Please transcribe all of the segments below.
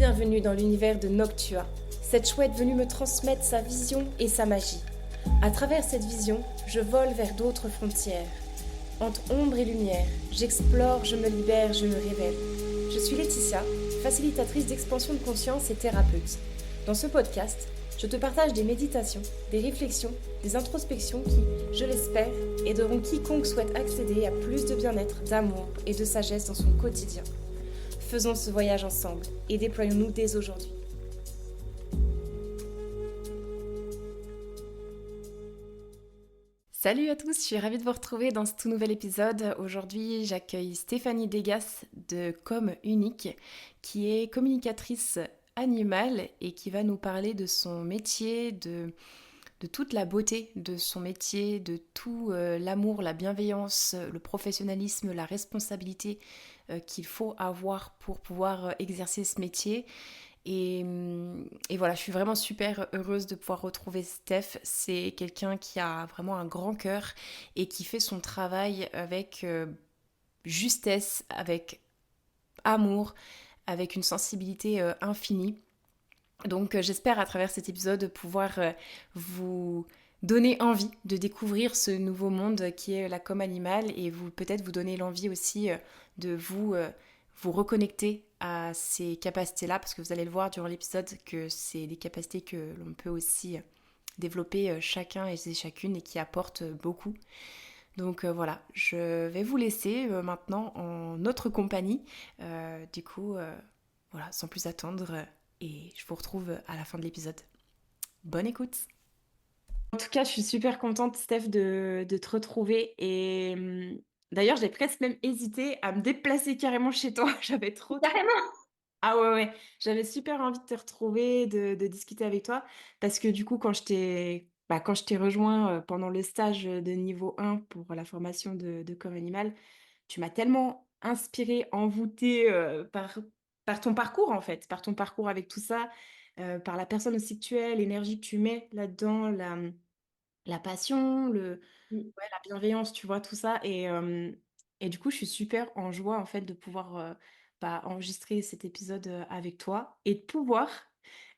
Bienvenue dans l'univers de Noctua, cette chouette venue me transmettre sa vision et sa magie. À travers cette vision, je vole vers d'autres frontières. Entre ombre et lumière, j'explore, je me libère, je me révèle. Je suis Laetitia, facilitatrice d'expansion de conscience et thérapeute. Dans ce podcast, je te partage des méditations, des réflexions, des introspections qui, je l'espère, aideront quiconque souhaite accéder à plus de bien-être, d'amour et de sagesse dans son quotidien. Faisons ce voyage ensemble et déployons-nous dès aujourd'hui. Salut à tous, je suis ravie de vous retrouver dans ce tout nouvel épisode. Aujourd'hui, j'accueille Stéphanie Degas de Com Unique, qui est communicatrice animale et qui va nous parler de son métier, de toute la beauté de son métier, de tout l'amour, la bienveillance, le professionnalisme, la responsabilité qu'il faut avoir pour pouvoir exercer ce métier. Et voilà, je suis vraiment super heureuse de pouvoir retrouver Steph. C'est quelqu'un qui a vraiment un grand cœur et qui fait son travail avec justesse, avec amour, avec une sensibilité infinie. Donc j'espère à travers cet épisode pouvoir vous donner envie de découvrir ce nouveau monde qui est la com animale et peut-être vous donner l'envie aussi de vous reconnecter à ces capacités-là, parce que vous allez le voir durant l'épisode que c'est des capacités que l'on peut aussi développer chacun et chacune et qui apportent beaucoup. Donc voilà, je vais vous laisser maintenant en notre compagnie. Voilà, sans plus attendre, et je vous retrouve à la fin de l'épisode. Bonne écoute! En tout cas, je suis super contente, Steph, de te retrouver. Et d'ailleurs, j'ai presque même hésité à me déplacer carrément chez toi. J'avais trop... Carrément. Ah ouais. J'avais super envie de te retrouver, de discuter avec toi. Parce que du coup, quand je t'ai rejoint pendant le stage de niveau 1 pour la formation de corps animal, tu m'as tellement inspirée, envoûtée par ton parcours, en fait. Par ton parcours avec tout ça, par la personne aussi que tu es, l'énergie que tu mets là-dedans, la passion, Mmh. ouais, la bienveillance, tu vois, tout ça. Et du coup, je suis super en joie, en fait, de pouvoir enregistrer cet épisode avec toi et de pouvoir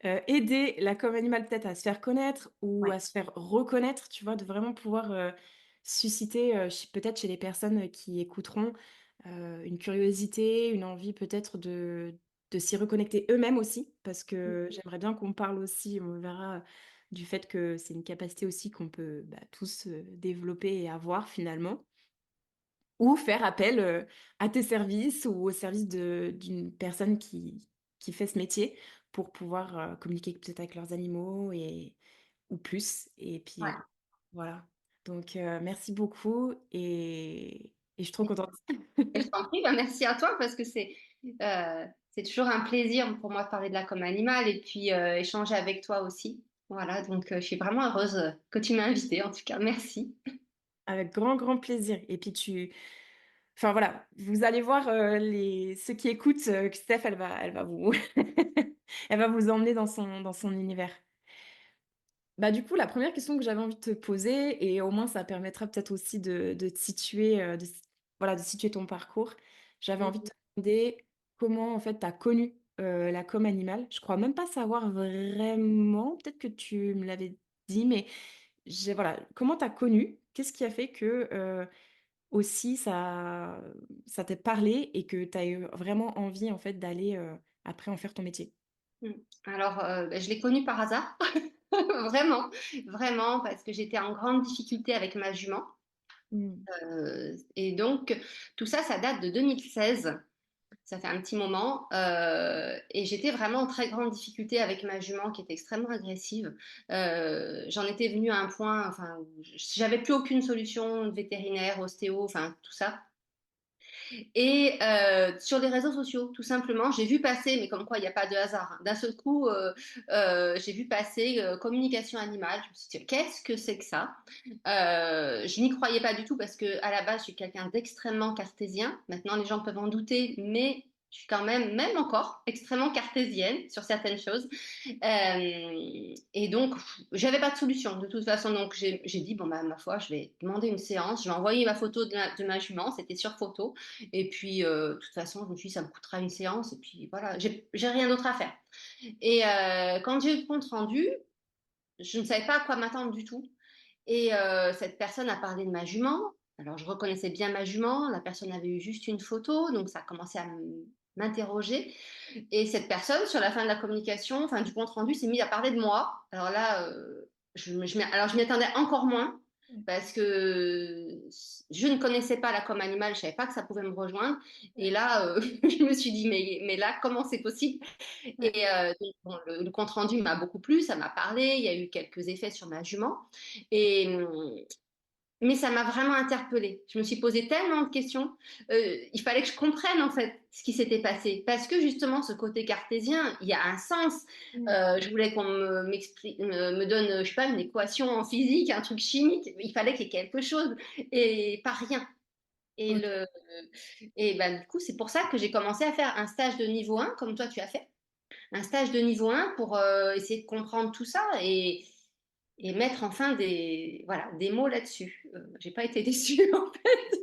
aider la com animale peut-être à se faire connaître ou Ouais. à se faire reconnaître, tu vois, de vraiment pouvoir susciter peut-être chez les personnes qui écouteront une curiosité, une envie peut-être de s'y reconnecter eux-mêmes aussi, parce que Mmh. j'aimerais bien qu'on parle aussi, on verra, du fait que c'est une capacité aussi qu'on peut tous développer et avoir finalement, ou faire appel à tes services ou au service d'une personne qui fait ce métier pour pouvoir communiquer peut-être avec leurs animaux ou plus. Et puis Ouais. voilà. Donc merci beaucoup et je suis trop contente. Et je t'en prie, bah, merci à toi parce que c'est toujours un plaisir pour moi de parler de la com animale et puis échanger avec toi aussi. Voilà, donc je suis vraiment heureuse que tu m'aies invitée. En tout cas, merci. Avec grand, grand plaisir. Et puis enfin voilà, vous allez voir ceux qui écoutent que Steph, elle va vous, elle va vous emmener dans son univers. Bah du coup, la première question que j'avais envie de te poser, et au moins ça permettra peut-être aussi de te situer, voilà, de situer ton parcours. J'avais envie de te demander comment en fait tu as connu la com animale. Je crois même pas savoir vraiment, peut-être que tu me l'avais dit, mais voilà, comment tu as connu? Qu'est-ce qui a fait que aussi ça t'ait parlé et que tu as eu vraiment envie en fait d'aller après en faire ton métier? Mm. Alors, bah, je l'ai connu par hasard, vraiment, vraiment, parce que j'étais en grande difficulté avec ma jument. Mmh. Et donc, tout ça, ça date de 2016. Ça fait un petit moment. Et j'étais vraiment en très grande difficulté avec ma jument qui était extrêmement agressive. J'en étais venue à un point, enfin, où j'avais plus aucune solution vétérinaire, ostéo, enfin, tout ça. Et sur les réseaux sociaux, tout simplement, j'ai vu passer, mais comme quoi il n'y a pas de hasard, hein. D'un seul coup, j'ai vu passer communication animale. Je me suis dit, qu'est-ce que c'est que ça? Je n'y croyais pas du tout parce que à la base, je suis quelqu'un d'extrêmement cartésien. Maintenant, les gens peuvent en douter, mais Je suis quand même encore, extrêmement cartésienne sur certaines choses. Et donc, j'avais pas de solution de toute façon. Donc, j'ai dit, bon, bah, ma foi, je vais demander une séance. Je vais envoyer ma photo de ma jument. C'était sur photo. Et puis, de toute façon, je me suis dit, ça me coûtera une séance. Et puis, voilà, j'ai rien d'autre à faire. Et quand j'ai eu le compte rendu, je ne savais pas à quoi m'attendre du tout. Et cette personne a parlé de ma jument. Alors, je reconnaissais bien ma jument. La personne avait eu juste une photo, donc ça a commencé à m'interroger. Et cette personne, sur la fin de la communication, enfin du compte rendu, s'est mise à parler de moi. Alors là, alors je m'y attendais encore moins parce que je ne connaissais pas la com animale, je savais pas que ça pouvait me rejoindre. Et là, je me suis dit, mais là, comment c'est possible? Ouais. Et donc, bon, le compte rendu m'a beaucoup plu, ça m'a parlé, il y a eu quelques effets sur ma jument. Et, mais ça m'a vraiment interpellée. Je me suis posé tellement de questions. Il fallait que je comprenne en fait ce qui s'était passé. Parce que justement, ce côté cartésien, il y a un sens. Mm. Je voulais qu'on me donne, je sais pas, une équation en physique, un truc chimique. Il fallait qu'il y ait quelque chose et pas rien. Et, Ok. du coup, c'est pour ça que j'ai commencé à faire un stage de niveau 1, comme toi tu as fait. Un stage de niveau 1 pour essayer de comprendre tout ça et mettre enfin voilà, des mots là-dessus. J'ai pas été déçue en fait.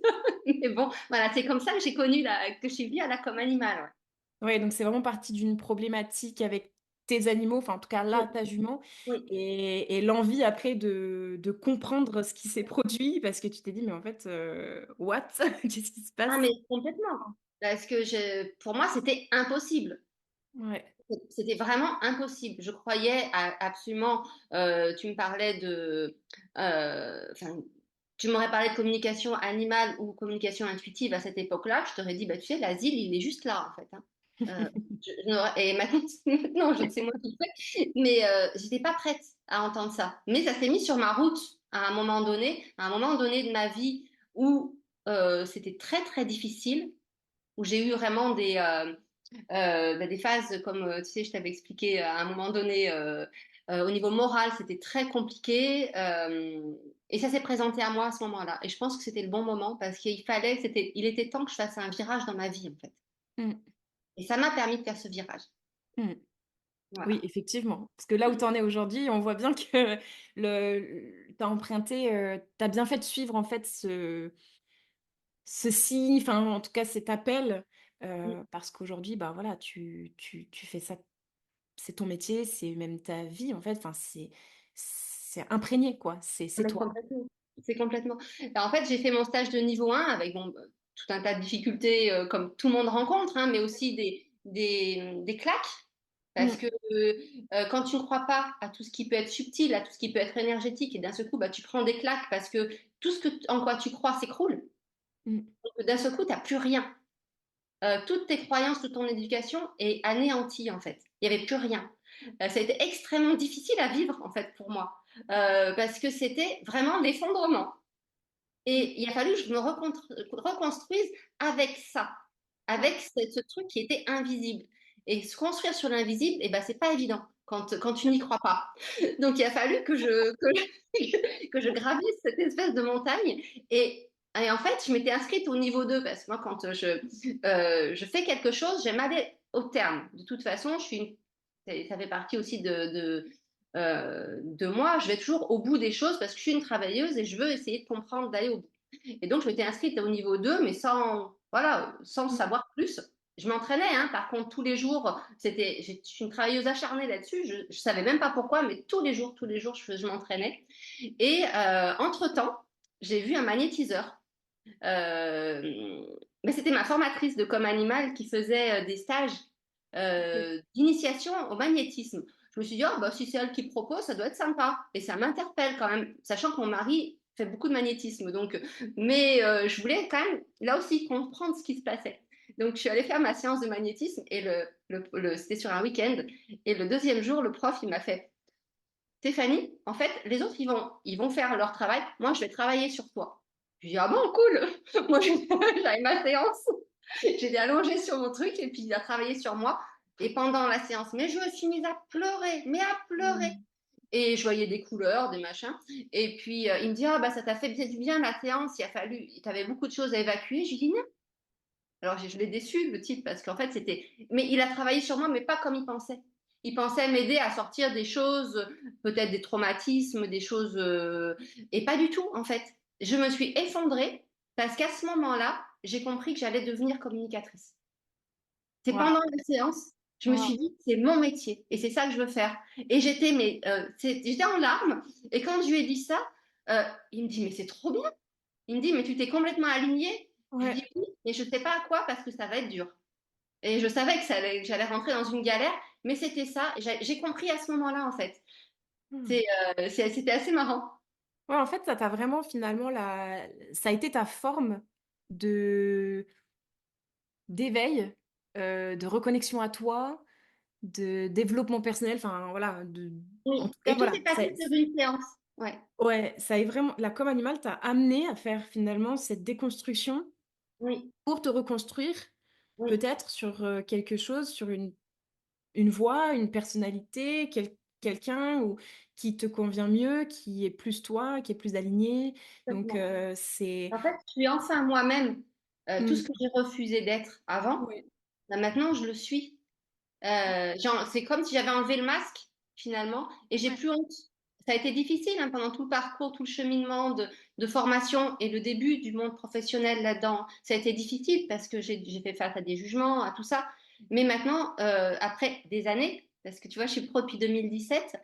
Mais bon, voilà, c'est comme ça que j'ai connu que je suis venue à la com animale. Ouais, donc c'est vraiment parti d'une problématique avec tes animaux, enfin en tout cas là, Ouais. ta jument, Oui, oui. et l'envie après de comprendre ce qui s'est produit parce que tu t'es dit, mais en fait, what? Qu'est-ce qui se Ah, passe? mais complètement. Parce que pour moi, c'était impossible. Ouais. C'était vraiment impossible. Je croyais absolument. Tu me parlais enfin, tu m'aurais parlé de communication animale ou communication intuitive à cette époque-là. Je t'aurais dit, bah, tu sais, l'asile, il est juste là, en fait, hein. Euh, et maintenant, maintenant c'est moi qui le fais. Mais j'étais pas prête à entendre ça. Mais ça s'est mis sur ma route à un moment donné de ma vie où c'était très, très difficile, où j'ai eu vraiment des phases comme, tu sais, je t'avais expliqué à un moment donné, au niveau moral, c'était très compliqué. Et ça s'est présenté à moi à ce moment-là. Et je pense que c'était le bon moment parce il était temps que je fasse un virage dans ma vie, en fait. Mm, Et ça m'a permis de faire ce virage. mm. Oui, Voilà. effectivement. Parce que là où tu en es aujourd'hui, on voit bien que tu as emprunté, tu as bien fait de suivre en fait ce signe, enfin en tout cas cet appel, parce qu'aujourd'hui, bah voilà, tu fais ça, c'est ton métier, c'est même ta vie en fait, enfin c'est imprégné quoi, c'est Mais toi. complètement. C'est complètement. Et en fait, j'ai fait mon stage de niveau 1 avec bon, tout un tas de difficultés comme tout le monde rencontre, hein, mais aussi des claques. Parce Mm, que quand tu ne crois pas à tout ce qui peut être subtil, à tout ce qui peut être énergétique, et d'un seul coup, bah, tu prends des claques parce que tout en quoi tu crois s'écroule. mm, Donc, d'un seul coup, tu n'as plus rien. Toutes tes croyances, toute ton éducation est anéantie en fait. Il n'y avait plus rien. Ça a été extrêmement difficile à vivre en fait pour moi parce que c'était vraiment l'effondrement. mm, Et il a fallu que je me reconstruise avec ça, ouais. avec ce truc qui était invisible. Et se construire sur l'invisible, eh ben, c'est pas évident quand tu n'y crois pas. Donc il a fallu que je gravisse cette espèce de montagne. Et en fait, je m'étais inscrite au niveau 2 parce que moi, quand je fais quelque chose, j'aime aller au terme. De toute façon, ça fait partie aussi de moi. Je vais toujours au bout des choses parce que je suis une travailleuse et je veux essayer de comprendre, d'aller au bout. Et donc, je m'étais inscrite au niveau 2 mais voilà, sans Mm, savoir plus. Je m'entraînais, hein, par contre, tous les jours. Je suis une travailleuse acharnée là-dessus. Je ne savais même pas pourquoi, mais tous les jours, je m'entraînais. Et entre-temps, j'ai vu un magnétiseur. Euh, mais c'était ma formatrice de com animal qui faisait des stages ok. d'initiation au magnétisme. Je me suis dit, oh, bah, si c'est elle qui propose, ça doit être sympa. Et ça m'interpelle quand même, sachant que mon mari fait beaucoup de magnétisme. Mais je voulais quand même, là aussi, comprendre ce qui se passait. Donc, je suis allée faire ma séance de magnétisme et c'était sur un week-end. Et le deuxième jour, le prof, il m'a fait, Stéphanie, en fait, les autres, ils vont faire leur travail. Moi, je vais travailler sur toi. Je dis, ah bon, cool. Moi, j'avais ma séance. J'étais allongée sur mon truc et puis il a travaillé sur moi. Et pendant la séance, mais je me suis mise à pleurer, mais à pleurer. Mm, Et je voyais des couleurs, des machins. Et puis, il me dit, ah bah ça t'a fait bien du bien la séance. Il a fallu, tu avais beaucoup de choses à évacuer. Je lui dis, non. Alors je l'ai déçu, le type, parce qu'en fait, c'était. Mais il a travaillé sur moi, mais pas comme il pensait. Il pensait m'aider à sortir des choses, peut-être des traumatismes, des choses. Et pas du tout, en fait. Je me suis effondrée parce qu'à ce moment-là, j'ai compris que j'allais devenir communicatrice. C'est Waouh, pendant la séance, je me waouh. suis dit, c'est mon métier et c'est ça que je veux faire. Et j'étais en larmes. Et quand je lui ai dit ça, il me dit, mais c'est trop bien. Il me dit, mais tu t'es complètement aligné. Je lui Ouais. dis oui, mais je ne sais pas à quoi parce que ça va être dur. Et je savais que j'allais rentrer dans une galère, mais c'était ça. J'ai compris à ce moment-là, en fait. Hmm. C'était assez marrant. Ouais, en fait, ça t'a vraiment finalement ça a été ta forme de d'éveil, de reconnexion à toi, de développement personnel. Enfin voilà, en Oui. tout cas Et tout voilà, est passé sur une séance. Ouais. ouais, ça est vraiment la com animale t'a amené à faire finalement cette déconstruction Oui. pour te reconstruire Oui. peut-être sur quelque chose, sur une voix, une personnalité, quelqu'un qui te convient mieux, qui est plus toi, qui est plus aligné. Donc, Complètement. c'est... En fait, je suis enfin moi-même. Tout ce Mm. que j'ai refusé d'être avant, Ouais. ben maintenant, je le suis. C'est comme si j'avais enlevé le masque, finalement, et j'ai Ouais. plus honte. Ça a été difficile hein, pendant tout le parcours, tout le cheminement de formation et le début du monde professionnel là-dedans. Ça a été difficile parce que j'ai fait face à des jugements, à tout ça. Mais maintenant, après des années, parce que tu vois, je suis pro depuis 2017,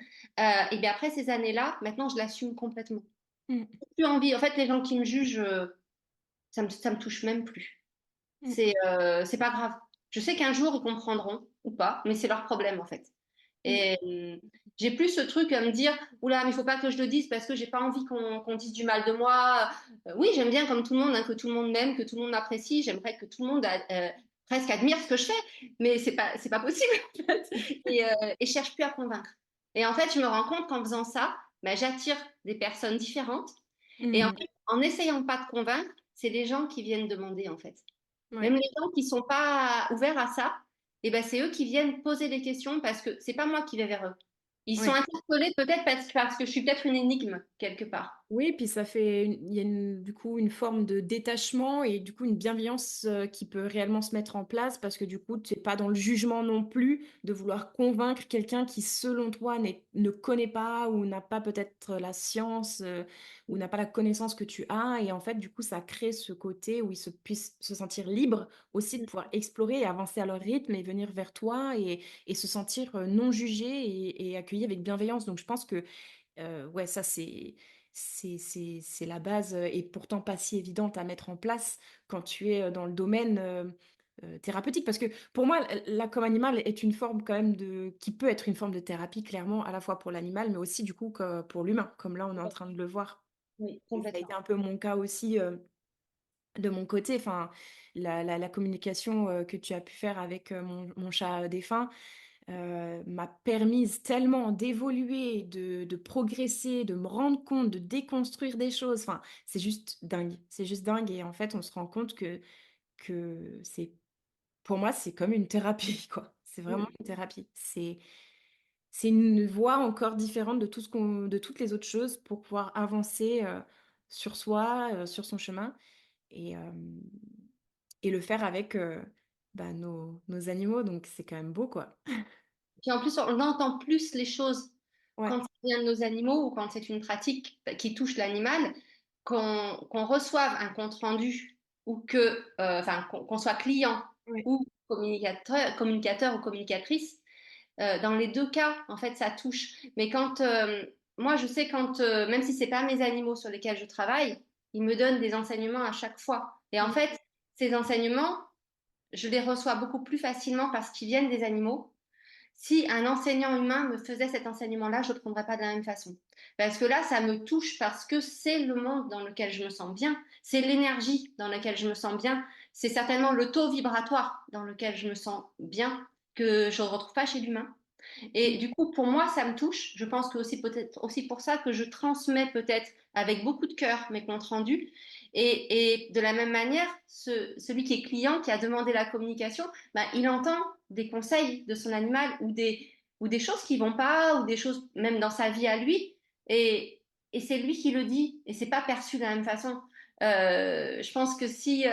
et bien après ces années-là, maintenant, je l'assume complètement. Mm. Plus envie. En fait, les gens qui me jugent, ça me touche même plus. Mm. C'est pas grave. Je sais qu'un jour, ils comprendront ou pas, mais c'est leur problème, en fait. Mm. Et j'ai plus ce truc à me dire, oula, mais il faut pas que je le dise parce que j'ai pas envie qu'on dise du mal de moi. Oui, j'aime bien comme tout le monde, hein, que tout le monde m'aime, que tout le monde m'apprécie. J'aimerais que tout le monde presque admire ce que je fais, mais c'est pas possible en fait. Et je cherche plus à convaincre. Et en fait, je me rends compte qu'en faisant ça, bah, j'attire des personnes différentes. Et en Mm. fait, en n'essayant pas de convaincre, c'est les gens qui viennent demander en fait. Même Ouais. les gens qui sont pas ouverts à ça, et ben c'est eux qui viennent poser des questions parce que c'est pas moi qui vais vers eux. Ils sont Ouais. interpellés peut-être parce que je suis peut-être une énigme quelque part. Oui, puis ça fait, il y a du coup une forme de détachement et du coup une bienveillance qui peut réellement se mettre en place parce que du coup, tu n'es pas dans le jugement non plus de vouloir convaincre quelqu'un qui, selon toi, ne connaît pas ou n'a pas peut-être la science ou n'a pas la connaissance que tu as. Et en fait, du coup, ça crée ce côté où ils puissent se sentir libres aussi de pouvoir explorer et avancer à leur rythme et venir vers toi et se sentir non jugés et accueillis avec bienveillance. Donc, je pense que ouais, ça, c'est la base et pourtant pas si évidente à mettre en place quand tu es dans le domaine thérapeutique. Parce que pour moi, la com animale est une forme quand même qui peut être une forme de thérapie, clairement, à la fois pour l'animal, mais aussi du coup pour l'humain, comme là on est en train de le voir. Oui, Et ça a été complètement. un peu mon cas aussi de mon côté. Enfin, la communication que tu as pu faire avec mon chat défunt m'a permise tellement d'évoluer, de progresser, de me rendre compte, de déconstruire des choses. Enfin, c'est juste dingue. C'est juste dingue. Et en fait, on se rend compte que pour moi, c'est comme une thérapie, quoi. C'est vraiment Mm. une thérapie. C'est une voie encore différente de de toutes les autres choses pour pouvoir avancer sur soi, sur son chemin et, euh, et le faire avec bah, nos animaux. Donc, c'est quand même beau, quoi. Puis en plus, on entend plus les choses Ouais, quand ça vient de nos animaux ou quand c'est une pratique qui touche l'animal, qu'on reçoive un compte rendu ou enfin, qu'on soit client ouais, ou communicateur ou communicatrice. Dans les deux cas, en fait, ça touche. Mais moi, je sais même si c'est pas mes animaux sur lesquels je travaille, ils me donnent des enseignements à chaque fois. Et en mm, fait, ces enseignements, je les reçois beaucoup plus facilement parce qu'ils viennent des animaux. Si un enseignant humain me faisait cet enseignement-là, je ne le prendrais pas de la même façon. Parce que là, ça me touche parce que c'est le monde dans lequel je me sens bien, c'est l'énergie dans laquelle je me sens bien, c'est certainement le taux vibratoire dans lequel je me sens bien que je ne retrouve pas chez l'humain. Et mm. du coup, pour moi, ça me touche. Je pense que aussi peut-être aussi pour ça que je transmets peut-être avec beaucoup de cœur mes comptes rendus. Et de la même manière, celui qui est client, qui a demandé la communication, bah, il entend des conseils de son animal ou des choses qui vont pas, ou des choses même dans sa vie à lui. Et c'est lui qui le dit. Et c'est pas perçu de la même façon. Je pense que si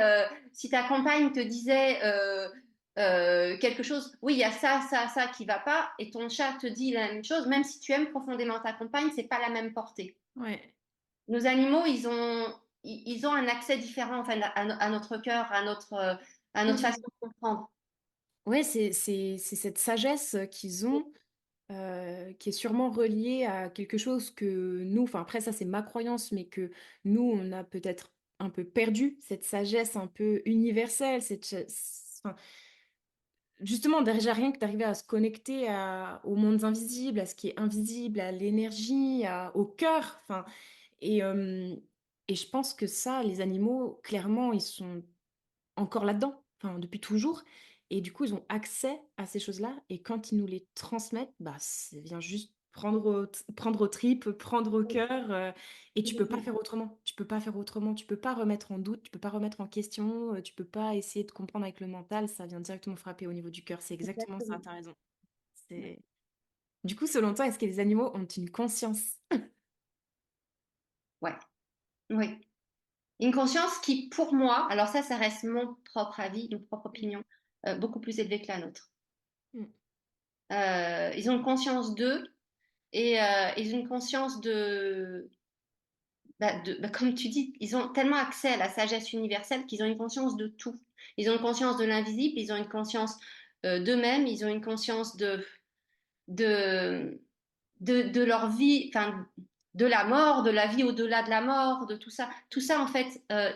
ta compagne te disait quelque chose, oui, il y a ça qui va pas, et ton chat te dit la même chose, même si tu aimes profondément ta compagne, c'est pas la même portée. Ouais. Nos animaux, ils ont un accès différent enfin, à notre cœur, à notre façon Mm. de comprendre. Ouais, c'est cette sagesse qu'ils ont qui est sûrement reliée à quelque chose que nous, enfin après ça c'est ma croyance, mais que nous on a peut-être un peu perdu, cette sagesse un peu universelle, enfin, justement déjà rien que d'arriver à se connecter aux mondes invisibles, à ce qui est invisible, à l'énergie, au cœur, enfin, et, euh, et je pense que ça, les animaux, clairement, ils sont encore là-dedans, enfin, depuis toujours. Et du coup, ils ont accès à ces choses-là. Et quand ils nous les transmettent, bah, ça vient juste prendre aux tripes, prendre au cœur. Et tu peux pas faire autrement. Tu peux pas faire autrement. Tu peux pas remettre en doute. Tu peux pas remettre en question. Tu peux pas essayer de comprendre avec le mental. Ça vient directement frapper au niveau du cœur. C'est exactement ça. Exactement. T'as raison. C'est... Du coup, selon toi, est-ce que les animaux ont une conscience? Ouais, oui. Une conscience qui, pour moi, alors ça reste mon propre avis, mon propre opinion, beaucoup plus élevée que la nôtre. Mm. Ils ont une conscience d'eux et ils ont une conscience comme tu dis, ils ont tellement accès à la sagesse universelle qu'ils ont une conscience de tout. Ils ont une conscience de l'invisible, ils ont une conscience d'eux-mêmes, ils ont une conscience de, de leur vie, enfin, de la mort, de la vie au-delà de la mort, de tout ça. Tout ça, en fait,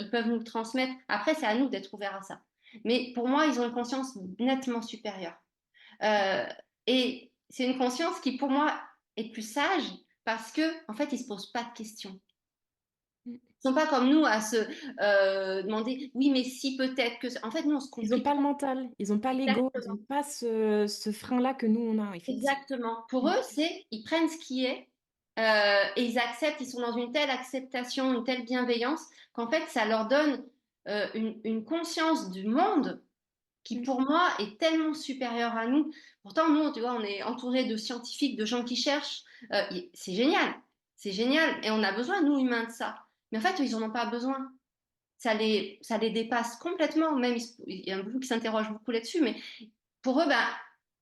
ils peuvent nous le transmettre. Après, c'est à nous d'être ouverts à ça. Mais pour moi, ils ont une conscience nettement supérieure. Euh, et c'est une conscience qui, pour moi, est plus sage parce que, en fait, ils se posent pas de questions. Mm. Ils sont pas comme nous à se demander, oui, mais si peut-être que... En fait, nous, on se Ils n'ont complique. pas le mental, ils n'ont pas l'ego, ils n'ont Exactement. pas ce frein-là que nous, on a, effectivement. Exactement. Pour eux, c'est, ils prennent ce qui est et ils acceptent, ils sont dans une telle acceptation, une telle bienveillance qu'en fait, ça leur donne une conscience du monde qui, Mm. pour moi, est tellement supérieure à nous. Pourtant, nous, tu vois, on est entouré de scientifiques, de gens qui cherchent. C'est génial. C'est génial. Et on a besoin, nous, humains, de ça. Mais en fait, ils n'en ont pas besoin. Ça les dépasse complètement. Même, il y a beaucoup qui s'interrogent beaucoup là-dessus, mais pour eux, ben,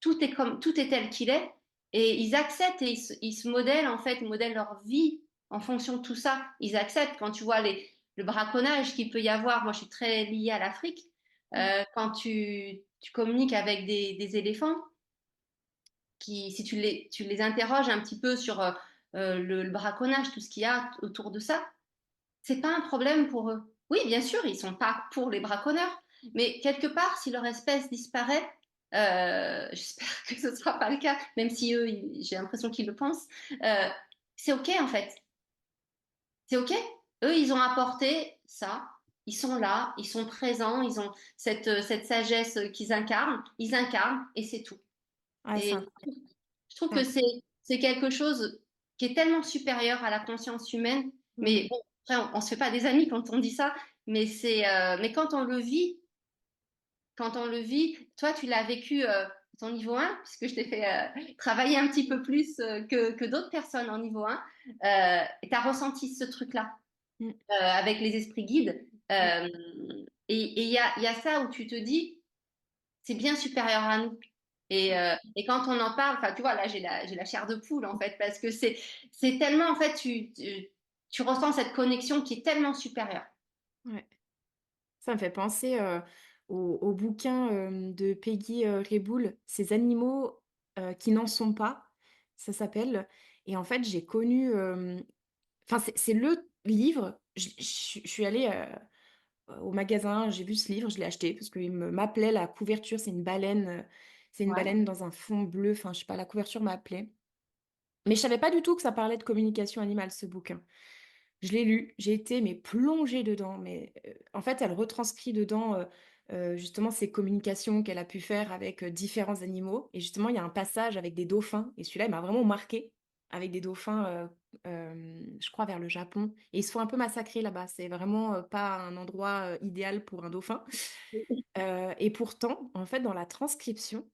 tout est tel qu'il est, et ils acceptent et ils se modèlent en fait, ils modèlent leur vie en fonction de tout ça. Ils acceptent quand tu vois le braconnage qu'il peut y avoir. Moi, je suis très liée à l'Afrique. Mm. Quand tu communiques avec des éléphants, si tu les interroges un petit peu sur le braconnage, tout ce qu'il y a autour de ça, c'est pas un problème pour eux. Oui, bien sûr, ils sont pas pour les braconneurs, mais quelque part, si leur espèce disparaît, j'espère que ce sera pas le cas, même si eux, j'ai l'impression qu'ils le pensent, euh, c'est ok en fait. C'est ok. Eux, ils ont apporté ça. Ils sont là, ils sont présents, ils ont cette sagesse qu'ils incarnent, ils incarnent et c'est tout. Ouais, c'est Et incroyable. je trouve C'est que incroyable. c'est quelque chose qui est tellement supérieur à la conscience humaine. Mm. Mais bon, après, on se fait pas des amis quand on dit ça, mais quand on le vit, toi, tu l'as vécu ton niveau 1, puisque je t'ai fait travailler un petit peu plus que d'autres personnes en niveau 1, et tu as ressenti ce truc-là Mm. avec les esprits guides. Ouais. Euh, et il y a ça où tu te dis, c'est bien supérieur à nous. Et quand on en parle, enfin, tu vois, là, j'ai la chair de poule, en fait, parce que c'est tellement, en fait, tu ressens cette connexion qui est tellement supérieure. Ouais. Ça me fait penser au bouquin de Peggy Reboul, Ces animaux qui n'en sont pas, ça s'appelle. Et en fait, j'ai connu... Enfin, c'est le livre. Je suis allée au magasin, j'ai vu ce livre, je l'ai acheté parce qu'il m'appelait la couverture, c'est une Ouais. baleine dans un fond bleu. Enfin, je sais pas, la couverture m'appelait. Mais je savais pas du tout que ça parlait de communication animale, ce bouquin. Je l'ai lu, j'ai été mais plongée dedans. Mais en fait, elle retranscrit dedans justement ces communications qu'elle a pu faire avec différents animaux. Et justement, il y a un passage avec des dauphins. Et celui-là, il m'a vraiment marqué avec des dauphins, je crois, vers le Japon. Et ils se font un peu massacrer là-bas. C'est vraiment pas un endroit idéal pour un dauphin. Et pourtant, en fait, dans la transcription,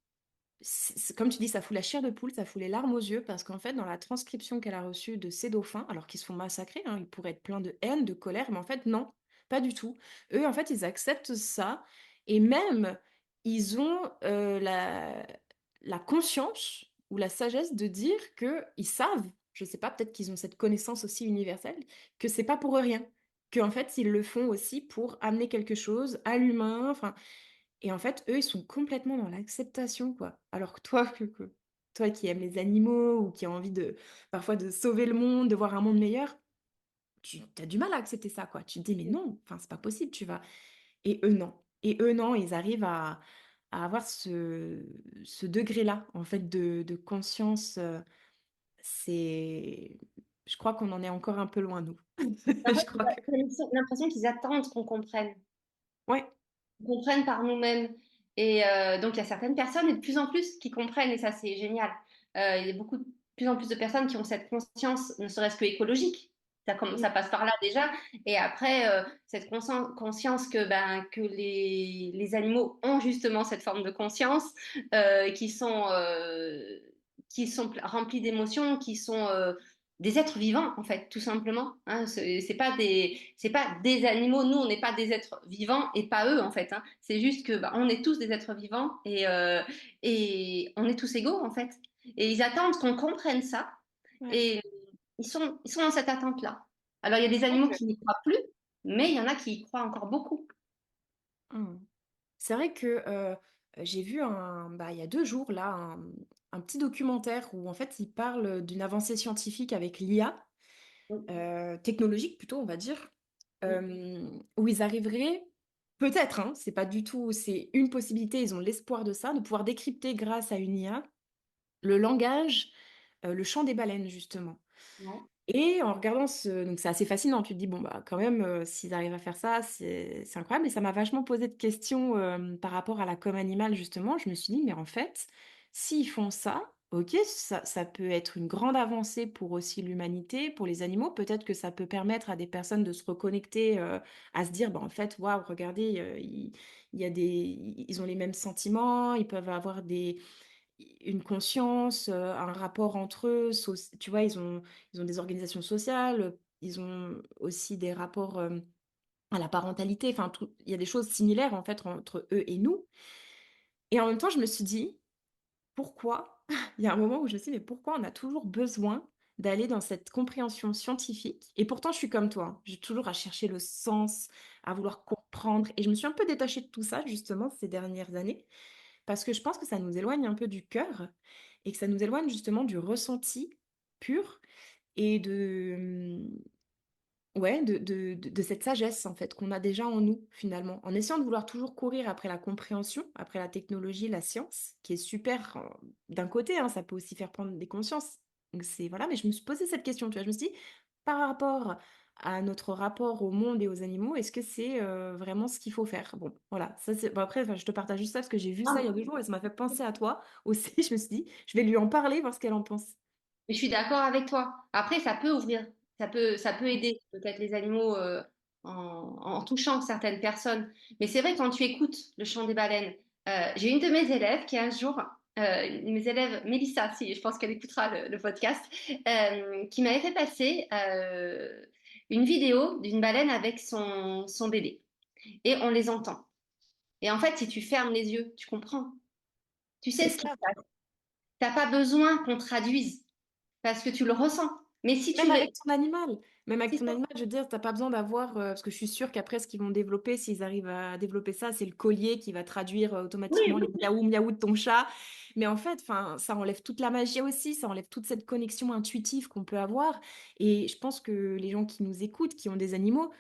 comme tu dis, ça fout la chair de poule, ça fout les larmes aux yeux, parce qu'en fait, dans la transcription qu'elle a reçue de ces dauphins, alors qu'ils se font massacrer, hein, ils pourraient être pleins de haine, de colère, mais en fait, non. pas du tout. Eux, en fait, ils acceptent ça et même ils ont, la conscience ou la sagesse de dire qu'ils savent, je sais pas, peut-être qu'ils ont cette connaissance aussi universelle, que c'est pas pour rien. Qu'en fait, ils le font aussi pour amener quelque chose à l'humain, enfin et en fait, eux, ils sont complètement dans l'acceptation, quoi. Alors que toi, toi qui aimes les animaux ou qui as envie de parfois de sauver le monde, de voir un monde meilleur, tu as du mal à accepter ça, quoi. Tu te dis: «Mais non, enfin, c'est pas possible, tu vas» et eux, non, ils arrivent à avoir ce degré-là, en fait, de conscience, c'est je crois qu'on en est encore un peu loin, nous. En fait, Je crois que j'ai l'impression qu'ils attendent qu'on comprenne. ouais, Comprennent par nous-mêmes. Et donc, il y a certaines personnes, et de plus en plus, qui comprennent, et ça, c'est génial. Il y a beaucoup de plus en plus de personnes qui ont cette conscience, ne serait-ce que écologique. Ça oui, passe par là déjà. Et après, cette conscience que les animaux ont justement cette forme de conscience, euh, qui sont, euh, qui sont remplis d'émotions, qui sont des êtres vivants, en fait, tout simplement. Hein. C'est pas des animaux. Nous, on n'est pas des êtres vivants et pas eux, en fait. Hein. C'est juste que on est tous des êtres vivants et on est tous égaux, en fait. Et ils attendent qu'on comprenne ça. ouais. Et ils sont dans cette attente-là. Alors, il y a des C'est vrai animaux que qui n'y croient plus, mais il y en a qui y croient encore beaucoup. mmh. C'est vrai que, j'ai vu il y a 2 jours là, un petit documentaire où en fait il parle d'une avancée scientifique avec l'IA, Mm, technologique plutôt on va dire, mm, où ils arriveraient peut-être, hein, c'est pas du tout c'est une possibilité, ils ont l'espoir de ça, de pouvoir décrypter grâce à une IA, le langage, le chant des baleines justement. ouais. Et en regardant ce donc c'est assez fascinant, tu te dis: «Bon, bah, quand même, s'ils arrivent à faire ça, c'est incroyable» et ça m'a vachement posé de questions, par rapport à la com animale justement. Je me suis dit: «Mais en fait, s'ils font ça, OK, ça peut être une grande avancée pour aussi l'humanité, pour les animaux. Peut-être que ça peut permettre à des personnes de se reconnecter, à se dire: "Bah, en fait, waouh, regardez, il y a des ils ont les mêmes sentiments, ils peuvent avoir des une conscience, un rapport entre eux, tu vois? Ils ont des organisations sociales, ils ont aussi des rapports, à la parentalité, enfin tout il y a des choses similaires en fait entre eux et nous et en même temps je me suis dit: «Pourquoi?» il y a un moment où je me suis dit: «Mais pourquoi on a toujours besoin d'aller dans cette compréhension scientifique?» et pourtant je suis comme toi, hein. J'ai toujours à chercher le sens, à vouloir comprendre et je me suis un peu détachée de tout ça justement ces dernières années parce que je pense que ça nous éloigne un peu du cœur et que ça nous éloigne justement du ressenti pur et ouais, de cette sagesse en fait qu'on a déjà en nous finalement. En essayant de vouloir toujours courir après la compréhension, après la technologie, la science, qui est super, d'un côté, hein, ça peut aussi faire prendre des consciences. Donc c'est voilà, mais je me suis posé cette question, tu vois? Je me suis dit: «Par rapport à notre rapport au monde et aux animaux, est-ce que c'est, vraiment ce qu'il faut faire?» Bon, voilà, ça c'est bon après, enfin, je te partage juste ça parce que j'ai vu ça il y a 2 jours et ça m'a fait penser à toi aussi. Je me suis dit: «Je vais lui en parler, voir ce qu'elle en pense». Mais je suis d'accord avec toi. Après, ça peut ouvrir, ça peut aider peut-être les animaux en touchant certaines personnes. Mais c'est vrai, quand tu écoutes le chant des baleines, j'ai une de mes élèves qui un jour, une de mes élèves, Mélissa, si, je pense qu'elle écoutera le podcast, qui m'avait fait passer une vidéo d'une baleine avec son bébé. Et on les entend. Et en fait, si tu fermes les yeux, tu comprends. Tu sais C'est ce qui ça. se passe. T'as pas besoin qu'on traduise parce que tu le ressens. Mais si tu Même le... avec ton animal, même avec c'est ton ça. animal, je veux dire, tu as pas besoin d'avoir, parce que je suis sûre qu'après ce qu'ils vont développer, s'ils arrivent à développer ça, c'est le collier qui va traduire, Oui, automatiquement les oui. miaou miaou de ton chat. Mais en fait, enfin, ça enlève toute la magie aussi, ça enlève toute cette connexion intuitive qu'on peut avoir et je pense que les gens qui nous écoutent, qui ont des animaux,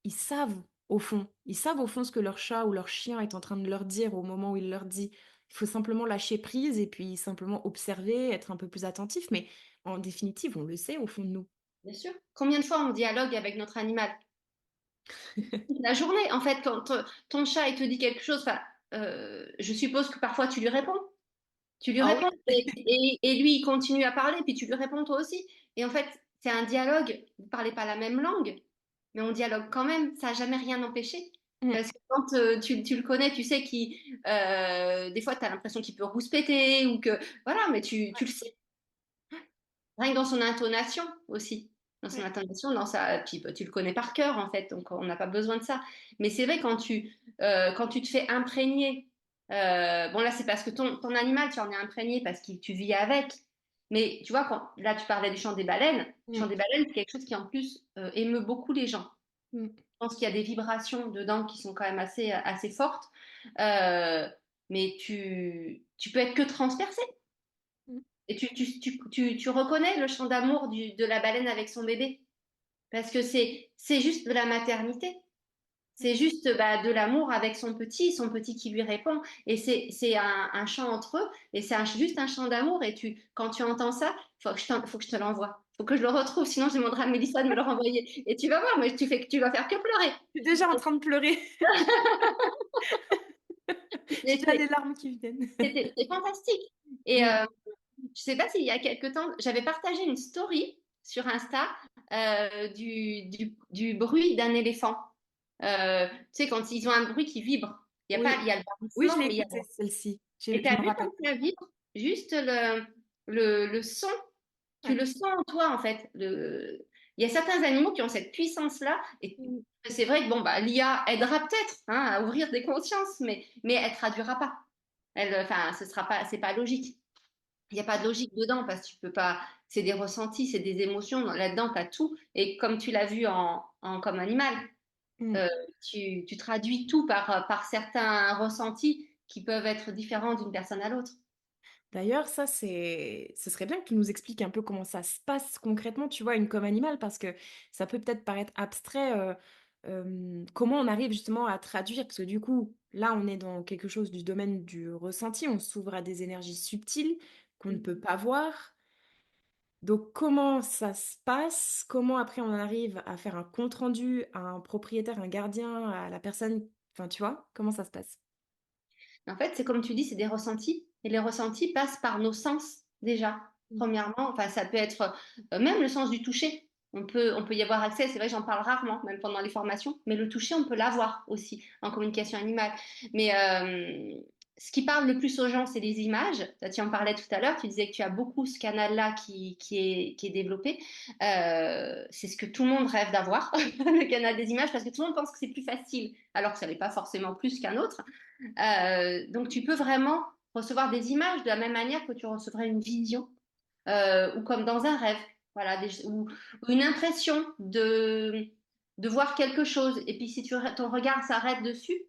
ils savent au fond ce que leur chat ou leur chien est en train de leur dire au moment où il leur dit. Il faut simplement lâcher prise et puis simplement observer, être un peu plus attentif, mais en définitive, on le sait au fond de nous. Bien sûr. Combien de fois on dialogue avec notre animal? La journée, en fait, quand ton chat il te dit quelque chose, enfin, je suppose que parfois tu lui réponds. Tu lui Ah réponds oui? et lui il continue à parler, puis tu lui réponds toi aussi. Et en fait, c'est un dialogue. Vous parlez pas la même langue, mais on dialogue quand même. Ça n'a jamais rien empêché. Mmh. Parce que quand tu le connais, tu sais qu'il, des fois, tu as l'impression qu'il peut rouspéter ou que, voilà, mais tu le sais. Rien que dans son intonation aussi. dans son Ouais. intonation, puis bah, tu le connais par cœur en fait, donc on n'a pas besoin de ça. Mais c'est vrai quand tu te fais imprégner, bon là c'est parce que ton animal tu en es imprégné parce que tu vis avec. Mais tu vois là tu parlais du chant des baleines, le chant Mm. des baleines c'est quelque chose qui en plus émeut beaucoup les gens. Mm. Je pense qu'il y a des vibrations dedans qui sont quand même assez fortes. Euh, mais tu peux être que transpercé. Mm. Et tu reconnais le chant d'amour de la baleine avec son bébé. Parce que c'est juste de la maternité. C'est juste bah, de l'amour avec son petit qui lui répond. Et c'est un chant entre eux. Et c'est juste un chant d'amour. Et quand tu entends ça, faut que je te l'envoie. Faut que je le retrouve. Sinon, je demanderai à Mélissa de me le renvoyer. Et tu vas voir, mais tu vas faire que pleurer. Je suis déjà en train de pleurer. J'ai Mais déjà les larmes qui viennent. c'est fantastique. Et Mm. je sais pas s'il y a quelque temps, j'avais partagé une story sur Insta du bruit d'un éléphant. Tu sais, quand ils ont un bruit qui vibre, il Oui, y a le oui, je bannissement, l'ai mais écouté, celle-ci. et tu Je as me vu rappelle. quand ça vibre, juste le son, tu Ouais. le sens en toi en fait. Il y a certains animaux qui ont cette puissance-là, et Mm. c'est vrai que bon, bah, l'IA aidera peut-être hein, à ouvrir des consciences, mais elle traduira pas. Enfin, c'est pas logique. Il n'y a pas de logique dedans parce que tu peux pas. C'est des ressentis, c'est des émotions. Là-dedans, tu as tout. Et comme tu l'as vu comme animal, Mm. euh, tu traduis tout par certains ressentis qui peuvent être différents d'une personne à l'autre. D'ailleurs, ce serait bien que tu nous expliques un peu comment ça se passe concrètement, tu vois, une comme animal, parce que ça peut peut-être paraître abstrait, comment on arrive justement à traduire, parce que du coup, là, on est dans quelque chose du domaine du ressenti, on s'ouvre à des énergies subtiles qu'on ne peut pas voir. Donc, comment ça se passe? Comment après on arrive à faire un compte-rendu à un propriétaire, un gardien, à la personne, enfin, tu vois, comment ça se passe? En fait, c'est comme tu dis, c'est des ressentis. Et les ressentis passent par nos sens déjà. Mm. Premièrement, enfin, ça peut être même le sens du toucher. On peut y avoir accès. C'est vrai, j'en parle rarement, même pendant les formations. Mais le toucher, on peut l'avoir aussi en communication animale. Mais ce qui parle le plus aux gens, c'est les images. Tu en parlais tout à l'heure. Tu disais que tu as beaucoup ce canal-là qui est développé. C'est ce que tout le monde rêve d'avoir, le canal des images, parce que tout le monde pense que c'est plus facile, alors que ça n'est pas forcément plus qu'un autre. Donc tu peux vraiment recevoir des images de la même manière que tu recevrais une vision ou comme dans un rêve, voilà, ou une impression de voir quelque chose. Et puis si ton regard s'arrête dessus,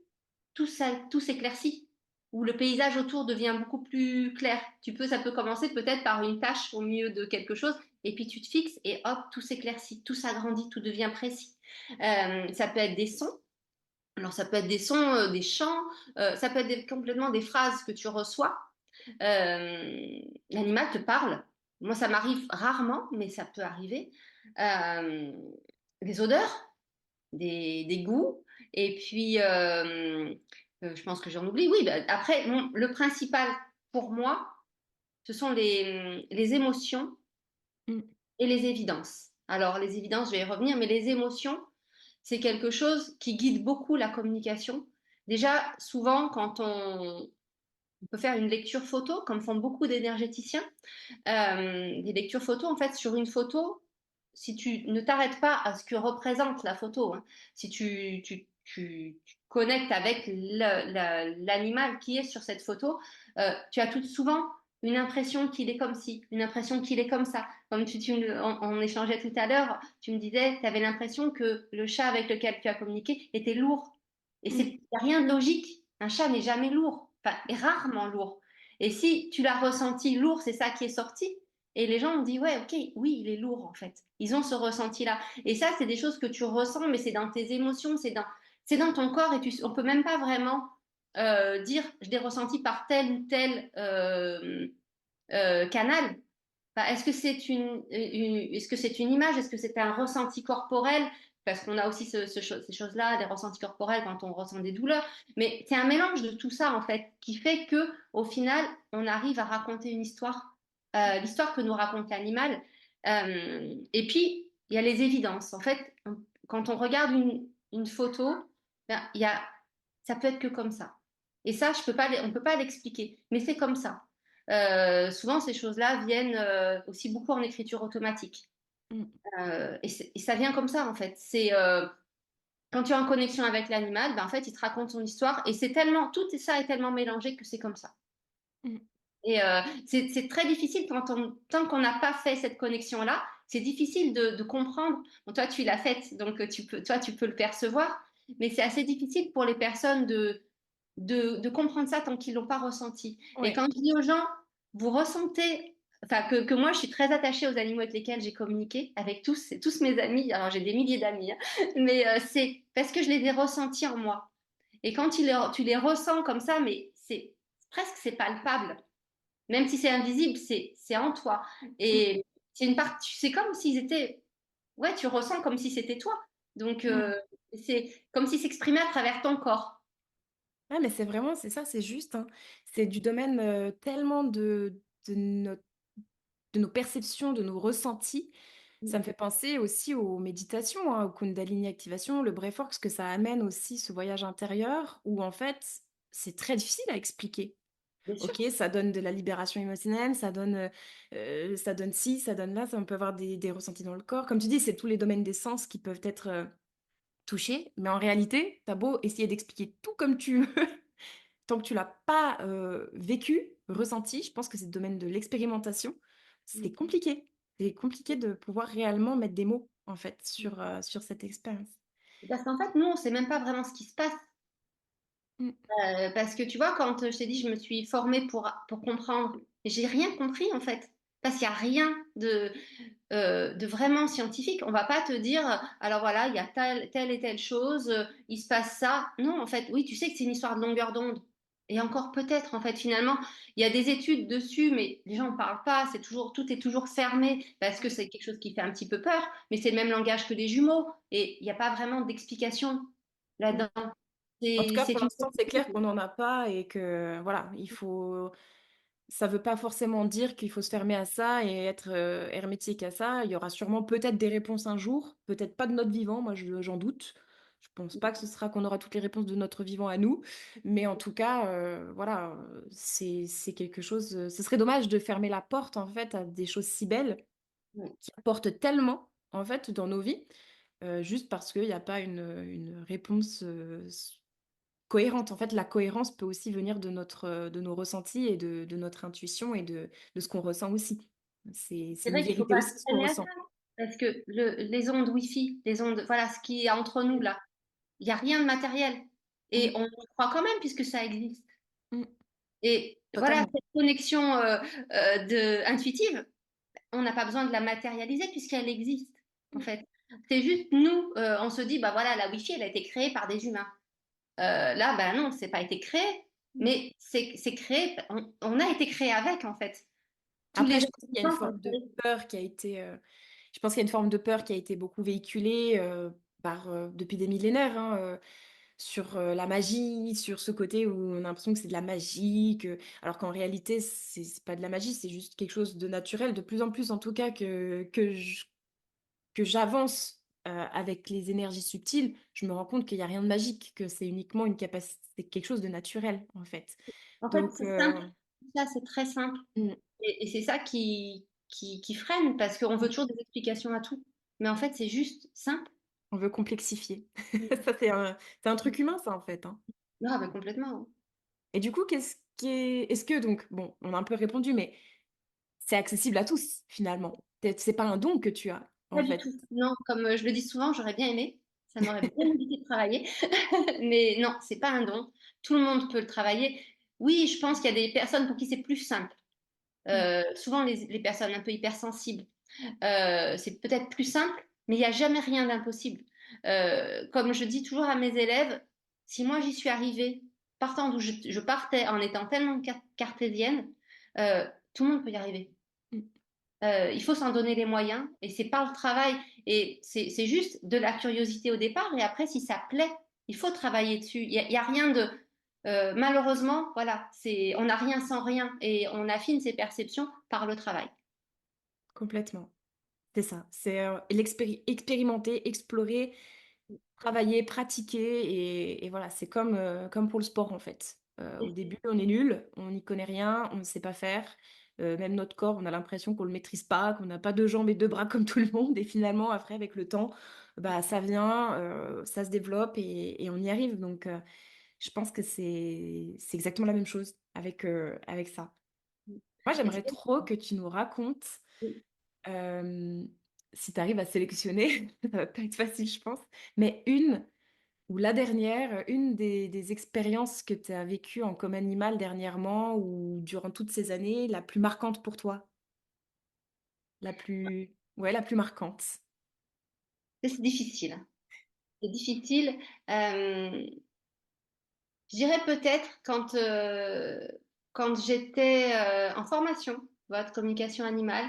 tout s'éclaircit, ou le paysage autour devient beaucoup plus clair. Ça peut commencer peut-être par une tache au milieu de quelque chose, et puis tu te fixes et hop, tout s'éclaircit, tout s'agrandit, tout devient précis. Ça peut être des sons. Alors, ça peut être des sons, des chants, ça peut être complètement des phrases que tu reçois. L'animal te parle. Moi, ça m'arrive rarement, mais ça peut arriver. Euh, des odeurs, des goûts, et puis je pense que j'en oublie. Oui, bah, après, le principal pour moi, ce sont les émotions Mm. et les évidences. Alors, les évidences, je vais y revenir, mais les émotions, c'est quelque chose qui guide beaucoup la communication. Déjà, souvent, on peut faire une lecture photo, comme font beaucoup d'énergéticiens, des lectures photo, en fait, sur une photo, si tu ne t'arrêtes pas à ce que représente la photo, hein, si tu connectes avec l'animal qui est sur cette photo, tu as tout souvent une impression qu'il est comme ci, une impression qu'il est comme ça. Comme on échangeait tout à l'heure, tu me disais, tu avais l'impression que le chat avec lequel tu as communiqué était lourd. Et il Mm. n'y a rien de logique. Un chat n'est jamais lourd, enfin, est rarement lourd. Et si tu l'as ressenti lourd, c'est ça qui est sorti. Et les gens ont dit, ouais, ok, oui, il est lourd en fait. Ils ont ce ressenti-là. Et ça, c'est des choses que tu ressens, mais c'est dans tes émotions, c'est dans ton corps. Et on peut même pas vraiment dire, je l'ai ressenti par tel ou tel canal. Enfin, est-ce que c'est une image? Est-ce que c'est un ressenti corporel? Parce qu'on a aussi ces choses-là, des ressentis corporels quand on ressent des douleurs. Mais c'est un mélange de tout ça, en fait, qui fait que, au final, on arrive à raconter une histoire, l'histoire que nous raconte l'animal. Et puis, il y a les évidences. En fait, quand on regarde une photo, ben, ça peut être que comme ça. Et ça, on ne peut pas l'expliquer, mais c'est comme ça. Souvent, ces choses-là viennent aussi beaucoup en écriture automatique. Mmh. Et ça vient comme ça, en fait. Quand tu es en connexion avec l'animal, ben, en fait, il te raconte son histoire et c'est tellement, tout ça est tellement mélangé que c'est comme ça. Mmh. Et c'est très difficile tant qu'on n'a pas fait cette connexion-là, c'est difficile de comprendre. Bon, toi, tu l'as faite, donc toi, tu peux le percevoir, mais c'est assez difficile pour les personnes de comprendre ça tant qu'ils l'ont pas ressenti. Et Ouais. quand je dis aux gens, vous ressentez, enfin, que moi, je suis très attachée aux animaux avec lesquels j'ai communiqué, avec tous, c'est tous mes amis, alors j'ai des milliers d'amis, hein, mais c'est parce que je les ai ressentis en moi. Et quand tu les ressens comme ça, mais c'est palpable. Même si c'est invisible, c'est en toi. Mmh. Et c'est une partie, c'est comme s'ils étaient, ouais, tu ressens comme si c'était toi. Donc, Mmh. c'est comme s'ils s'exprimaient à travers ton corps. Ouais, mais c'est vraiment c'est ça, c'est juste, hein. C'est du domaine, tellement de notre de nos perceptions, de nos ressentis. Ça me fait penser aussi aux méditations, hein, au Kundalini activation, le breathwork, que ça amène aussi ce voyage intérieur où en fait, c'est très difficile à expliquer. Bien sûr. OK, ça donne de la libération émotionnelle, ça donne ci, ça donne là, ça on peut avoir des ressentis dans le corps. Comme tu dis, c'est tous les domaines des sens qui peuvent être, touchés, mais en réalité, tu as beau essayer d'expliquer tout comme tu veux, tant que tu l'as pas, vécu, ressenti, je pense que c'est le domaine de l'expérimentation, c'est compliqué. C'est compliqué de pouvoir réellement mettre des mots, en fait, sur cette expérience. Parce qu'en fait, nous, on ne sait même pas vraiment ce qui se passe. Mmh. Parce que tu vois, quand je t'ai dit, je me suis formée pour comprendre, j'ai rien compris en fait. Parce qu'il n'y a rien de vraiment scientifique. On va pas te dire, alors voilà, il y a telle et telle chose, il se passe ça. Non, en fait, oui, tu sais que c'est une histoire de longueur d'onde. Et encore peut-être, en fait, finalement, il y a des études dessus, mais les gens ne parlent pas. Tout est toujours fermé parce que Ouais. c'est quelque chose qui fait un petit peu peur. Mais c'est le même langage que les jumeaux. Et il n'y a pas vraiment d'explication Mmh. là-dedans. En tout cas, C'est pour une... l'instant, c'est clair qu'on n'en a pas et que voilà, il faut ça veut pas forcément dire qu'il faut se fermer à ça et être, hermétique à ça. Il y aura sûrement peut-être des réponses un jour, peut-être pas de notre vivant, moi j'en doute. Je pense pas que ce sera qu'on aura toutes les réponses de notre vivant à nous, mais en tout cas, voilà, c'est quelque chose, ce serait dommage de fermer la porte en fait à des choses si belles qui apportent tellement en fait dans nos vies, juste parce qu'il y a pas une réponse, cohérente. En fait, la cohérence peut aussi venir de nos ressentis et de notre intuition et de ce qu'on ressent aussi. C'est C'est une vrai qu'il ne faut vérité pas aussi se ce qu'on freiner à ça. ressent. Parce que les ondes Wi-Fi, les ondes, voilà, ce qui est entre nous Mmh. là, il n'y a rien de matériel. Et Mmh. on y croit quand même puisque ça existe. Mmh. Et voilà, Totalement. cette connexion intuitive, on n'a pas besoin de la matérialiser puisqu'elle existe, en Mmh. fait. C'est juste nous, on se dit, bah voilà, la Wi-Fi, elle a été créée par des humains. Là, ben non, c'est pas été créé, Mmh. mais c'est créé, on a été créé avec, en fait. Tous Après, les je gens pense qu'il y a une ensemble sont forme de créés. peur qui a été, je pense qu'il y a une forme de peur qui a été beaucoup véhiculée, depuis des millénaires, hein, sur, la magie, sur ce côté où on a l'impression que c'est de la magie, alors qu'en réalité, c'est pas de la magie, c'est juste quelque chose de naturel. De plus en plus, en tout cas, que j'avance, avec les énergies subtiles, je me rends compte qu'il y a rien de magique, que c'est uniquement une capacité c'est quelque chose de naturel, en fait. En fait, Donc c'est simple. Ça, c'est très simple. mmh, Et c'est ça qui freine, parce qu'on veut mmh, toujours des explications à tout. Mais en fait, c'est juste simple. on veut complexifier. Ça, c'est un truc humain, ça, en fait, hein. Non, mais complètement. Et du coup, est-ce que donc bon, on a un peu répondu, mais c'est accessible à tous, finalement? C'est pas un don que tu as, Pas en du fait? tout. Non, comme je le dis souvent, j'aurais bien aimé. Ça m'aurait bien évité de travailler. Mais non, c'est pas un don. Tout le monde peut le travailler. Oui, je pense qu'il y a des personnes pour qui c'est plus simple. Mmh, Souvent, les personnes un peu hypersensibles, c'est peut-être plus simple, mais il n'y a jamais rien d'impossible. Comme je dis toujours à mes élèves, si moi j'y suis arrivée, partant d'où je partais en étant tellement cartésienne, euh, tout le monde peut y arriver. mmh. Il faut s'en donner les moyens et c'est par le travail et c'est juste de la curiosité au départ et après si ça plaît, il faut travailler dessus. Il y a rien de malheureusement voilà, on n'a rien sans rien et on affine ses perceptions par le travail. Complètement. C'est ça, c'est, expérimenter, explorer, travailler, pratiquer et voilà, c'est comme pour le sport, en fait. Au début, on est nul, on n'y connaît rien, on ne sait pas faire. même notre corps, on a l'impression qu'on le maîtrise pas, qu'on n'a pas 2 jambes et 2 bras comme tout le monde et finalement après avec le temps, bah, ça vient, ça se développe et on y arrive donc je pense que c'est exactement la même chose avec ça. Moi, Et c'est j'aimerais trop que tu nous racontes, hem, si tu arrives à sélectionner, ça va pas être facile je pense, mais une ou la dernière, une des expériences que tu as vécues en comme animal dernièrement ou durant toutes ces années, la plus marquante pour toi? La plus marquante. c'est difficile, hein. C'est difficile. Je dirais peut-être quand j'étais en formation, de communication animale,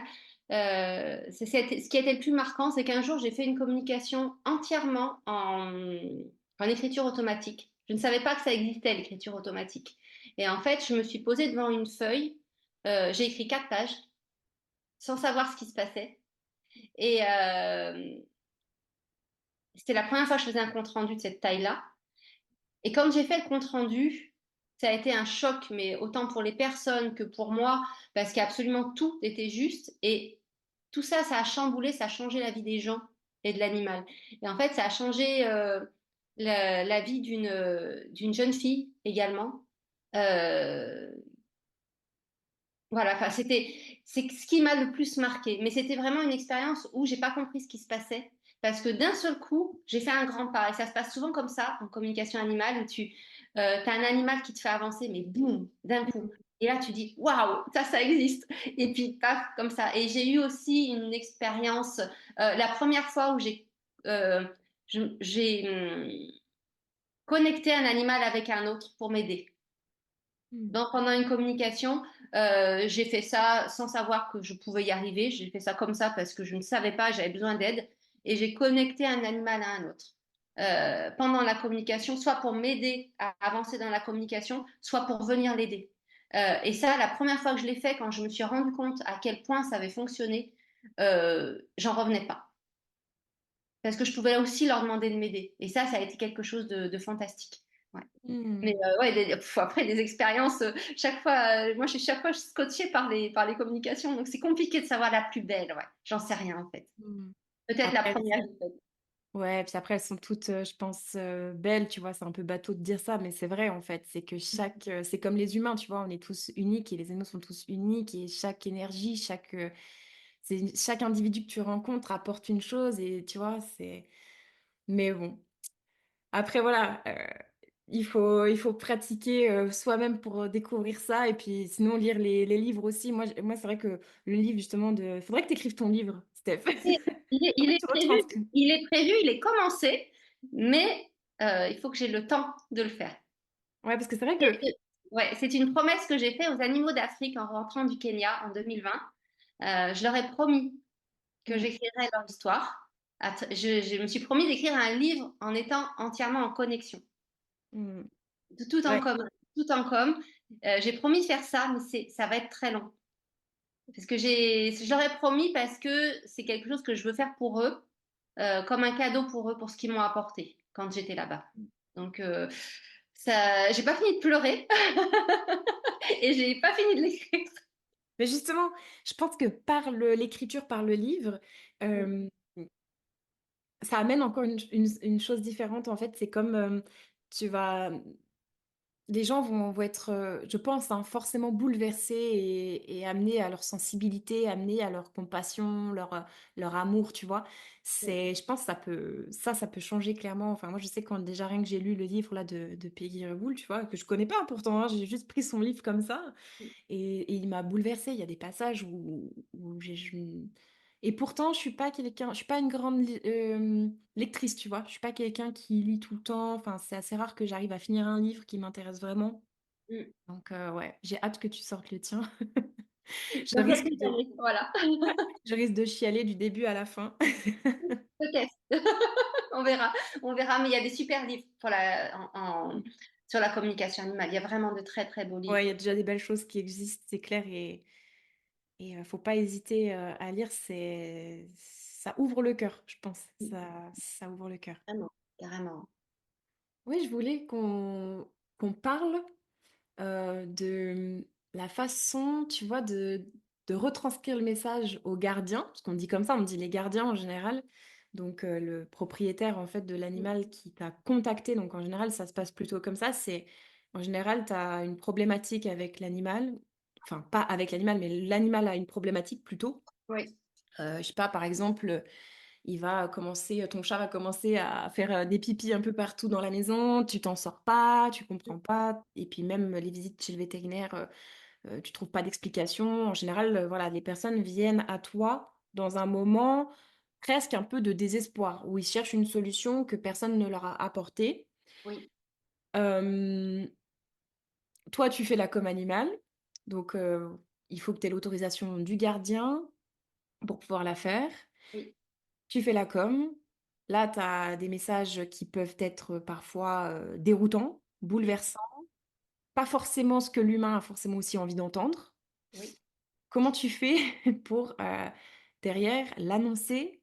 ce qui a été le plus marquant, c'est qu'un jour j'ai fait une communication entièrement en écriture automatique. Je ne savais pas que ça existait, l'écriture automatique. Et en fait, je me suis posée devant une feuille, j'ai écrit 4 pages sans savoir ce qui se passait. Et c'était la première fois que je faisais un compte rendu de cette taille-là. Et quand j'ai fait le compte rendu, ça a été un choc, mais autant pour les personnes que pour moi, parce qu'absolument tout était juste. Et tout ça, ça a chamboulé, ça a changé la vie des gens et de l'animal. Et en fait, ça a changé la vie d'une jeune fille également. Euh, voilà, enfin, c'est ce qui m'a le plus marqué. Mais c'était vraiment une expérience où j'ai pas compris ce qui se passait. Parce que d'un seul coup, j'ai fait un grand pas. Et ça se passe souvent comme ça en communication animale où t'as un animal qui te fait avancer, mais boum, d'un coup. Et là, tu dis, waouh, ça existe. Et puis, paf, comme ça. Et j'ai eu aussi une expérience, la première fois où euh, j'ai connecté un animal avec un autre pour m'aider. Mmh. Donc, pendant une communication, j'ai fait ça sans savoir que je pouvais y arriver. J'ai fait ça comme ça parce que je ne savais pas, j'avais besoin d'aide. Et j'ai connecté un animal à un autre. Pendant la communication, soit pour m'aider à avancer dans la communication, soit pour venir l'aider. Et ça, la première fois que je l'ai fait, quand je me suis rendu compte à quel point ça avait fonctionné, j'en revenais pas. Parce que je pouvais aussi leur demander de m'aider. Et ça a été quelque chose de fantastique. Ouais. Mmh. Mais ouais, après des expériences, chaque fois, moi je suis chaque fois scotchée par les communications, donc c'est compliqué de savoir la plus belle, ouais. J'en sais rien en fait. Mmh. Peut-être la Après première. Peut-être. ouais, puis après elles sont toutes, je pense, belles, tu vois? C'est un peu bateau de dire ça, mais c'est vrai en fait. C'est que c'est comme les humains, tu vois? On est tous uniques et les animaux sont tous uniques et chaque énergie, chaque individu que tu rencontres apporte une chose et tu vois? Mais bon, après voilà, il faut pratiquer, soi-même pour, découvrir ça et puis sinon lire les livres aussi. Moi c'est vrai que le livre justement de faudrait que tu écrives ton livre, Steph. C'est- Il est, il Faudrait est que tu prévu, retranscrives. il est prévu, il est commencé, mais il faut que j'ai le temps de le faire. Ouais, parce que c'est vrai que Et- Ouais, c'est une promesse que j'ai faite aux animaux d'Afrique en rentrant du Kenya en 2020. Je leur ai promis que mmh, j'écrirais leur histoire. Je me suis promis d'écrire un livre en étant entièrement en connexion. mmh, Tout en ouais. com, tout en com. J'ai promis de faire ça, mais ça va être très long. Parce que je leur ai promis parce que c'est quelque chose que je veux faire pour eux, comme un cadeau pour eux, pour ce qu'ils m'ont apporté quand j'étais là-bas. Donc, j'ai pas fini de pleurer et j'ai pas fini de l'écrire. Mais justement, je pense que par l'écriture, par le livre, hem, ça amène encore une chose différente en fait. C'est comme, tu vas les gens vont être, je pense, hein, forcément bouleversés et amenés à leur sensibilité, amenés à leur compassion, leur amour, tu vois? Je pense que ça peut changer clairement. Enfin, moi, je sais quand déjà rien que j'ai lu le livre là de Peggy Rewool, tu vois? Que je connais pas pourtant, hein, j'ai juste pris son livre comme ça et il m'a bouleversée. Il y a des passages où j'ai je m et pourtant je suis pas une grande lectrice, tu vois? Je suis pas quelqu'un qui lit tout le temps, enfin, c'est assez rare que j'arrive à finir un livre qui m'intéresse vraiment. Mm. Donc ouais, j'ai hâte que tu sortes le tien. Je Dans risque quelques de années, voilà. je risque de chialer du début à la fin. Peut-être. On verra. On verra. Mais il y a des super livres sur la communication animale. Il y a vraiment de très, très beaux livres. Ouais, il y a déjà des belles choses qui existent, c'est clair faut pas hésiter, à lire, ça ouvre le cœur, je pense. Ça ouvre le cœur. Vraiment, carrément. Oui, je voulais qu'on parle, de la façon, tu vois, de retranscrire le message au gardien, parce qu'on dit comme ça, on dit les gardiens en général, donc le propriétaire en fait de l'animal qui t'a contacté, donc en général ça se passe plutôt comme ça, c'est en général tu as une problématique avec l'animal, enfin pas avec l'animal, mais l'animal a une problématique plutôt. Oui, Je sais pas, par exemple, ton chat va commencer à faire des pipis un peu partout dans la maison, tu t'en sors pas, tu comprends pas, et puis même les visites chez le vétérinaire, tu trouves pas d'explication. En général, voilà, les personnes viennent à toi dans un moment presque un peu de désespoir, où ils cherchent une solution que personne ne leur a apportée. oui, Hem, Toi, tu fais la com animale, donc il faut que tu aies l'autorisation du gardien pour pouvoir la faire. oui, Tu fais la com. Là, tu as des messages qui peuvent être parfois déroutants, bouleversants, pas forcément ce que l'humain a forcément aussi envie d'entendre. oui. Comment tu fais pour, derrière, l'annoncer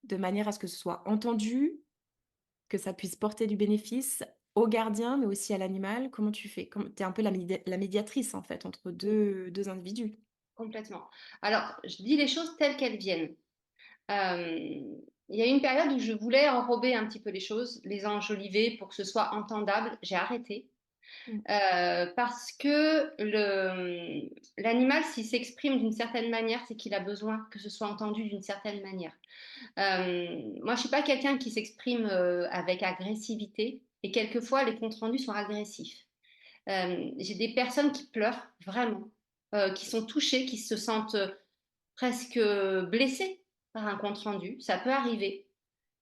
de manière à ce que ce soit entendu, que ça puisse porter du bénéfice au gardien, mais aussi à l'animal? Comment tu fais? Tu es un peu la médiatrice, en fait, entre Oui, deux individus. complètement. Alors, je dis les choses telles qu'elles viennent. Il y a eu une période où je voulais enrober un petit peu les choses, les enjoliver pour que ce soit entendable. J'ai arrêté. Mmh. Parce que l'animal, s'il s'exprime d'une certaine manière, c'est qu'il a besoin que ce soit entendu d'une certaine manière. Moi, je suis pas quelqu'un qui s'exprime avec agressivité, et quelquefois les comptes rendus sont agressifs. J'ai des personnes qui pleurent vraiment, qui sont touchées, qui se sentent presque blessées par un compte rendu. Ça peut arriver.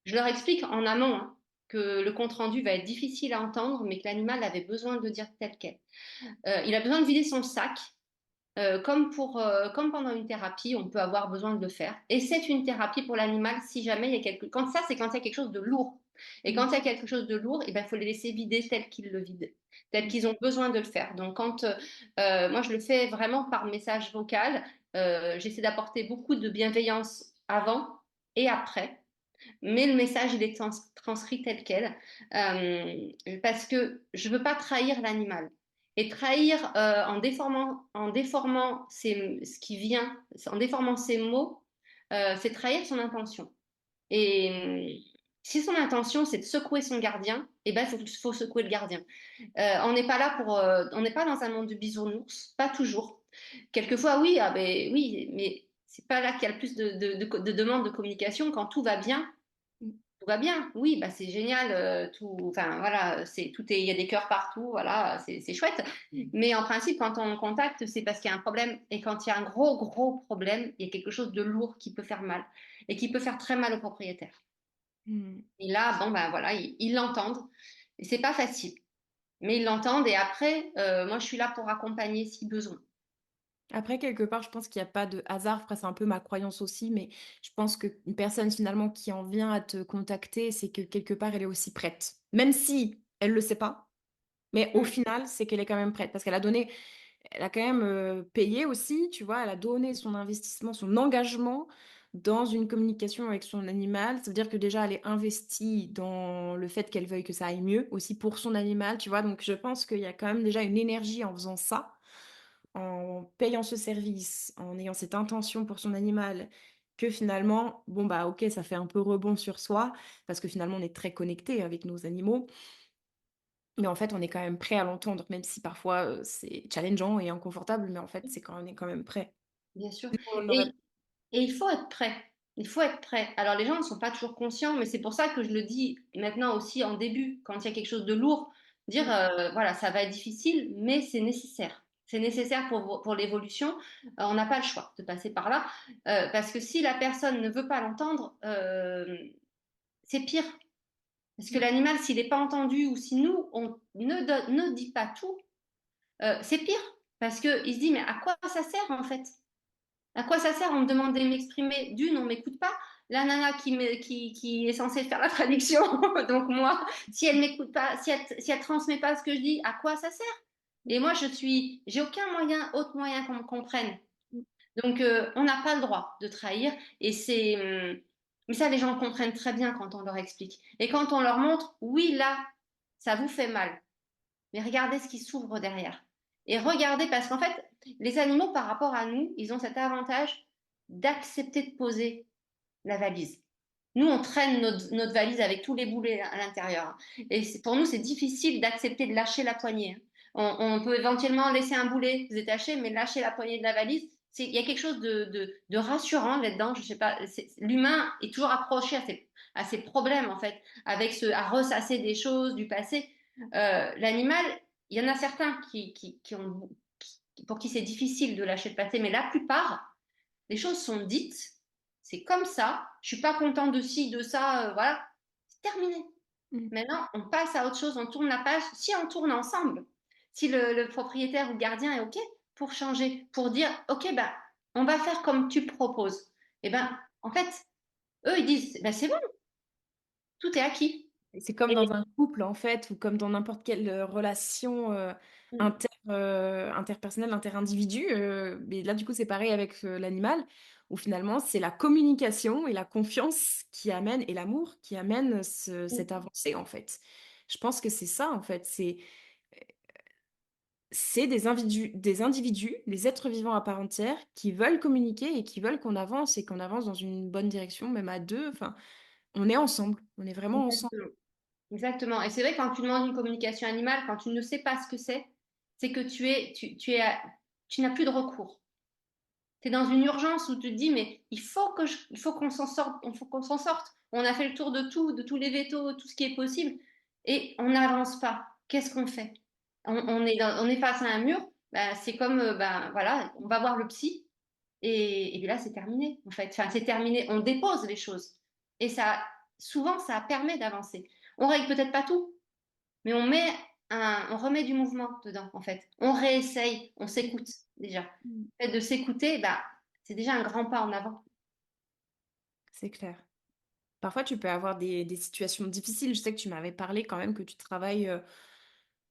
Je leur explique en amont, hein, que le compte rendu va être difficile à entendre, mais que l'animal avait besoin de le dire tel quel. Il a besoin de vider son sac, comme pendant une thérapie, on peut avoir besoin de le faire. Et c'est une thérapie pour l'animal si jamais il y a quand ça, c'est quand il y a quelque chose de lourd. Et Mmh. quand il y a quelque chose de lourd, il ben, faut les laisser vider tel qu'ils le vident, tel qu'ils ont besoin de le faire. Donc moi je le fais vraiment par message vocal, j'essaie d'apporter beaucoup de bienveillance avant et après, mais le message il est transcrit tel quel, parce que je veux pas trahir l'animal. Et trahir en déformant ce qui vient, en déformant ses mots, c'est trahir son intention. Et si son intention c'est de secouer son gardien, eh ben faut secouer le gardien. On n'est pas là on n'est pas dans un monde de bisounours, pas toujours. Quelquefois oui, ah ben oui, mais c'est pas là qu'il y a le plus de demandes de communication quand tout va bien. Mmh. Tout va bien, oui, bah c'est génial, enfin voilà, il y a des cœurs partout, voilà, c'est chouette. Mais en principe, quand on contacte, c'est parce qu'il y a un problème. Et quand il y a un gros problème, il y a quelque chose de lourd qui peut faire mal et qui peut faire très mal au propriétaire. Mmh. Et là, bon ben voilà, ils l'entendent. Et c'est pas facile, mais ils l'entendent. Et après, moi, je suis là pour accompagner si besoin. Après, quelque part, je pense qu'il y a pas de hasard. Après, c'est un peu ma croyance aussi, mais je pense qu'une personne finalement qui en vient à te contacter, c'est que quelque part, elle est aussi prête. Même si elle le sait pas, mais au Mm. final, c'est qu'elle est quand même prête parce elle a quand même, payé aussi, tu vois? Elle a donné son investissement, son engagement dans une communication avec son animal. Ça veut dire que déjà elle est investie dans le fait qu'elle veuille que ça aille mieux aussi pour son animal, tu vois? Donc je pense qu'il y a quand même déjà une énergie en faisant ça, en payant ce service, en ayant cette intention pour son animal, que finalement, bon, bah, OK, ça fait un peu rebond sur soi parce que finalement on est très connecté avec nos animaux. Mais en fait, on est quand même prêt à l'entendre, même si parfois, c'est challengeant et inconfortable, mais en fait, c'est quand on est quand même prêt. Bien sûr. Nous, on aurait Et, et il faut être prêt. Il faut être prêt. Alors les gens ne sont pas toujours conscients, mais c'est pour ça que je le dis maintenant aussi en début, quand il y a quelque chose de lourd, dire mmh, voilà, ça va être difficile, mais c'est nécessaire. C'est nécessaire pour l'évolution. On n'a pas le choix de passer par là, parce que si la personne ne veut pas l'entendre, c'est pire. Parce que mmh, l'animal, s'il n'est pas entendu ou si nous, on ne dit pas tout, c'est pire. Parce qu'il se dit, mais à quoi ça sert en fait? À quoi ça sert? On me demande de m'exprimer. D'une, on m'écoute pas. La nana qui est censée faire la traduction, donc moi, si elle m'écoute pas, si elle transmet pas ce que je dis, à quoi ça sert? Et moi, j'ai aucun autre moyen qu'on me comprenne. mmh. Donc, on n'a pas le droit de trahir. Mais ça, les gens comprennent très bien quand on leur explique. Et quand on leur montre, oui, là, ça vous fait mal. Mais regardez ce qui s'ouvre derrière. et regarder, parce qu'en fait, les animaux, par rapport à nous, ils ont cet avantage d'accepter de poser la valise. Nous, on traîne notre valise avec tous les boulets à l'intérieur. Et pour nous, c'est difficile d'accepter de lâcher la poignée. On peut éventuellement laisser un boulet détaché, mais lâcher la poignée de la valise, il y a quelque chose de rassurant là-dedans. Je sais pas, l'humain est toujours accroché à ses problèmes, en fait, à ressasser des choses du passé. L'animal, il y en a certains pour qui c'est difficile de lâcher le passé, mais la plupart, les choses sont dites, c'est comme ça, je suis pas content de ci, de ça, voilà, c'est terminé. Mm. Maintenant, on passe à autre chose, on tourne la page, si on tourne ensemble, si le propriétaire ou le gardien est OK pour changer, pour dire, OK, ben, on va faire comme tu proposes. Et ben, en fait, eux, ils disent, ben, c'est bon, tout est acquis. C'est comme Et, dans un couple, en fait, ou comme dans n'importe quelle relation interpersonnelle, interindividu. Mais là, du coup, c'est pareil avec l'animal, où finalement, c'est la communication et la confiance qui amène, et l'amour qui amène cette avancée, en fait. Je pense que c'est ça, en fait. C'est des individus, des êtres vivants à part entière, qui veulent communiquer et qui veulent qu'on avance et qu'on avance dans une bonne direction, même à deux. Enfin, on est ensemble. On est vraiment ensemble. exactement. Exactement. Et c'est vrai, quand tu demandes une communication animale, quand tu ne sais pas ce que c'est que tu n'as plus de recours. Tu es dans une urgence où tu te dis, mais il faut qu'on s'en sorte, il faut qu'on s'en sorte. On a fait le tour de tout, de tous les vétos, tout ce qui est possible, et on n'avance pas. Qu'est-ce qu'on fait? On est face à un mur, bah, c'est comme, ben voilà, on va voir le psy, et puis là, c'est terminé, en fait. Enfin, c'est terminé, on dépose les choses. Et ça, souvent, ça permet d'avancer. On règle peut-être pas tout, mais on remet du mouvement dedans, en fait. On réessaye, on s'écoute déjà. Mm. Le fait de s'écouter, bah, c'est déjà un grand pas en avant. C'est clair. Parfois, tu peux avoir des situations difficiles. Je sais que tu m'avais parlé quand même que tu travailles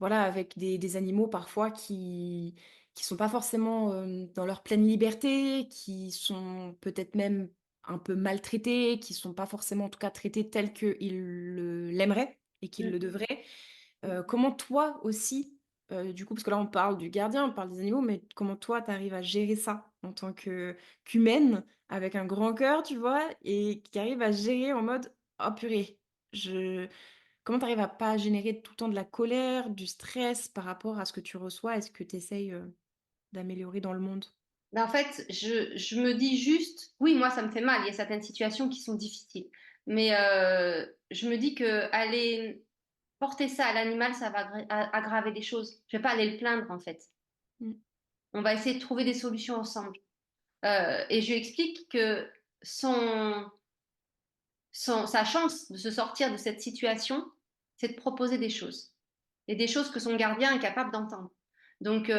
voilà, avec des animaux parfois qui sont pas forcément dans leur pleine liberté, qui sont peut-être même un peu maltraités, qui sont pas forcément en tout cas traités tels qu'ils l'aimeraient et qu'ils le Mm. devraient. Comment toi aussi, du coup, parce que là on parle du gardien, on parle des animaux, mais comment toi tu arrives à gérer ça en tant qu'humaine avec un grand cœur, tu vois, et qui arrive à gérer en mode oh purée, je comment tu arrives à pas générer tout le temps de la colère, du stress par rapport à ce que tu reçois et ce que tu essayes d'améliorer dans le monde? Ben, en fait, je me dis juste, oui, moi, ça me fait mal. Il y a certaines situations qui sont difficiles. Mais je me dis que aller porter ça à l'animal, ça va aggraver les choses. Je vais pas aller le plaindre, en fait. Mm. On va essayer de trouver des solutions ensemble. Et je lui explique que son, sa chance de se sortir de cette situation, c'est de proposer des choses. Et des choses que son gardien est capable d'entendre. Donc,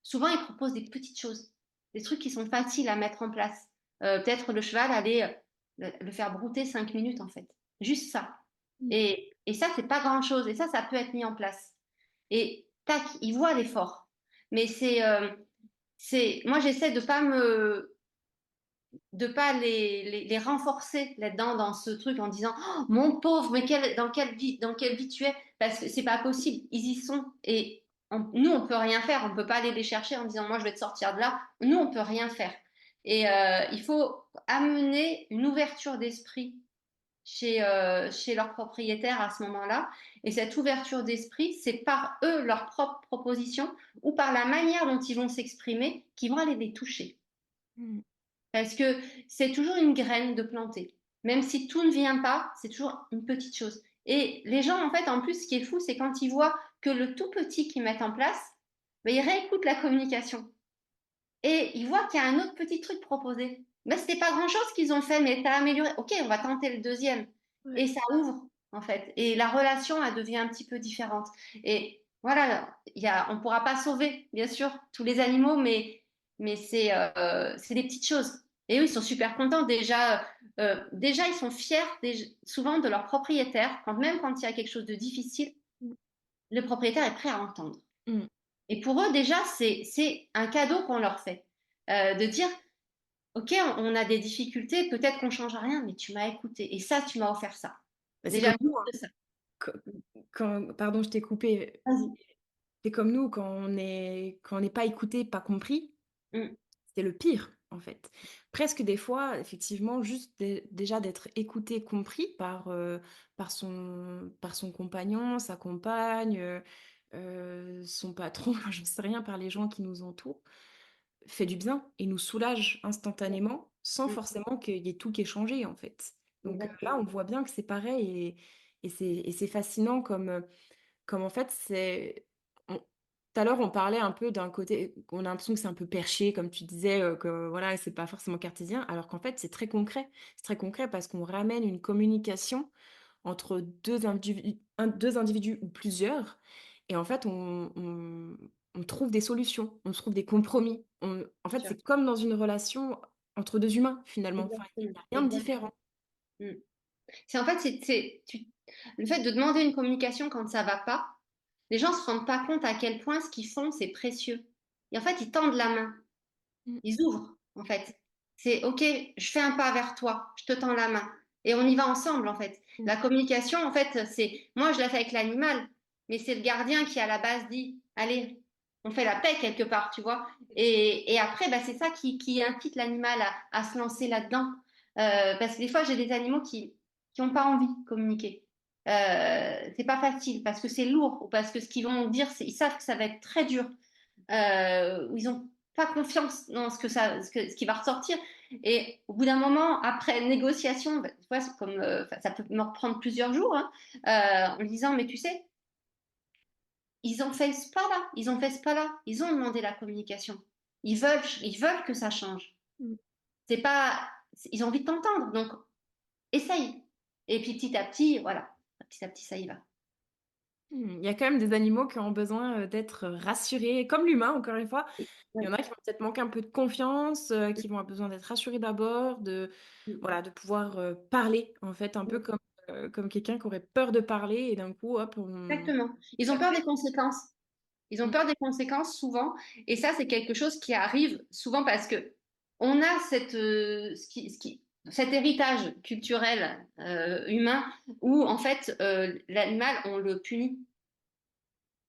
souvent, il propose des petites choses, des trucs qui sont faciles à mettre en place. Peut-être le cheval, aller le faire brouter 5 minutes, en fait. Juste ça. Mm. Et ça, c'est pas grand-chose. Et ça peut être mis en place. Et tac, il voit l'effort. Mais moi, j'essaie de pas les renforcer là-dedans, dans ce truc, en disant oh, mon pauvre, mais dans quelle vie tu es? Parce que c'est pas possible, ils y sont. Et nous, on peut rien faire, on peut pas aller les chercher en disant moi, je vais te sortir de là. Nous, on peut rien faire. Et il faut amener une ouverture d'esprit chez leurs propriétaires à ce moment-là. Et cette ouverture d'esprit, c'est par eux, leurs propres propositions, ou par la manière dont ils vont s'exprimer, qui vont aller les toucher. Mm. Parce que c'est toujours une graine de planter. Même si tout ne vient pas, c'est toujours une petite chose. Et les gens, en fait, en plus, ce qui est fou, c'est quand ils voient que le tout petit qu'ils mettent en place, ben, ils réécoutent la communication. Et ils voient qu'il y a un autre petit truc proposé. Ben, c'était pas grand-chose qu'ils ont fait, mais ça a amélioré. Ok, on va tenter le deuxième. Et Ouais. ça ouvre, en fait. Et la relation, elle devient un petit peu différente. Et voilà, on pourra pas sauver, bien sûr, tous les animaux, mais c'est des petites choses. Et eux, ils sont super contents. Déjà, ils sont fiers souvent de leur propriétaire, même quand il y a quelque chose de difficile, Mm. le propriétaire est prêt à entendre. Mm. Et pour eux, déjà, c'est un cadeau qu'on leur fait. De dire, OK, on a des difficultés, peut-être qu'on ne change rien, mais tu m'as écouté. Et ça, tu m'as offert ça. Bah, c'est Déjà, comme nous, hein. juste ça. Pardon, je t'ai coupé. Vas-y. C'est comme nous quand on n'est pas écouté, pas compris, Mm. c'est le pire, en fait. Presque des fois, effectivement, juste déjà d'être écouté, compris par son compagnon, sa compagne, son patron, enfin, j'en sais rien, par les gens qui nous entourent, fait du bien et nous soulage Ouais. instantanément, sans Mm. forcément qu'il y ait tout qui est changé, en fait. Donc là, Exactement. on voit bien que c'est pareil et c'est fascinant comme en fait, tout à l'heure, on parlait un peu d'un côté, on a l'impression que c'est un peu perché, comme tu disais, que voilà, c'est pas forcément cartésien, alors qu'en fait, c'est très concret. C'est très concret parce qu'on ramène une communication entre deux individus ou plusieurs, et en fait, on trouve des solutions, on trouve des compromis. En fait, Sûr. c'est comme dans une relation entre deux humains, finalement. Enfin, il Exactement. n'y a rien de Exactement. différent. Mm. C'est en fait, le fait de demander une communication quand ça va pas, les gens se rendent pas compte à quel point ce qu'ils font, c'est précieux. Et en fait, ils tendent la main, Mm, ils ouvrent, en fait. C'est OK, je fais un pas vers toi, je te tends la main. Et on y va ensemble, en fait. mm, La communication, en fait, moi, je la fais avec l'animal, mais c'est le gardien qui, à la base, dit, allez, on fait la paix quelque part, tu vois. Et après, bah, c'est ça qui incite l'animal à se lancer là-dedans. Parce que des fois, j'ai des animaux qui ont pas envie de communiquer. C'est pas facile parce que c'est lourd ou parce que ce qu'ils vont dire, ils savent que ça va être très dur. Où ils ont pas confiance dans ce qui va ressortir. Et au bout d'un moment, après négociation, bah, tu vois, c'est comme, ça peut me reprendre plusieurs jours, hein, en me disant, mais tu sais, ils ont fait ce pas-là, ils ont fait ce pas-là, ils ont demandé la communication. Ils veulent que ça change. mm. C'est pas, ils ont envie de t'entendre, donc essaye. Et puis petit à petit, voilà, petit à petit, ça y va. Il y a quand même des animaux qui ont besoin, d'être rassurés, comme l'humain, encore une fois. Il y Ouais. en a qui vont peut-être manquer un peu de confiance, qui vont avoir besoin d'être rassurés d'abord, voilà, de pouvoir, parler, en fait, un peu comme quelqu'un qui aurait peur de parler et d'un coup, hop, on Exactement. Ils ont peur des s'appuie. conséquences. Ils ont Mmh, peur des conséquences souvent, et ça, c'est quelque chose qui arrive souvent parce que on a cet héritage culturel humain où en fait l'animal on le punit,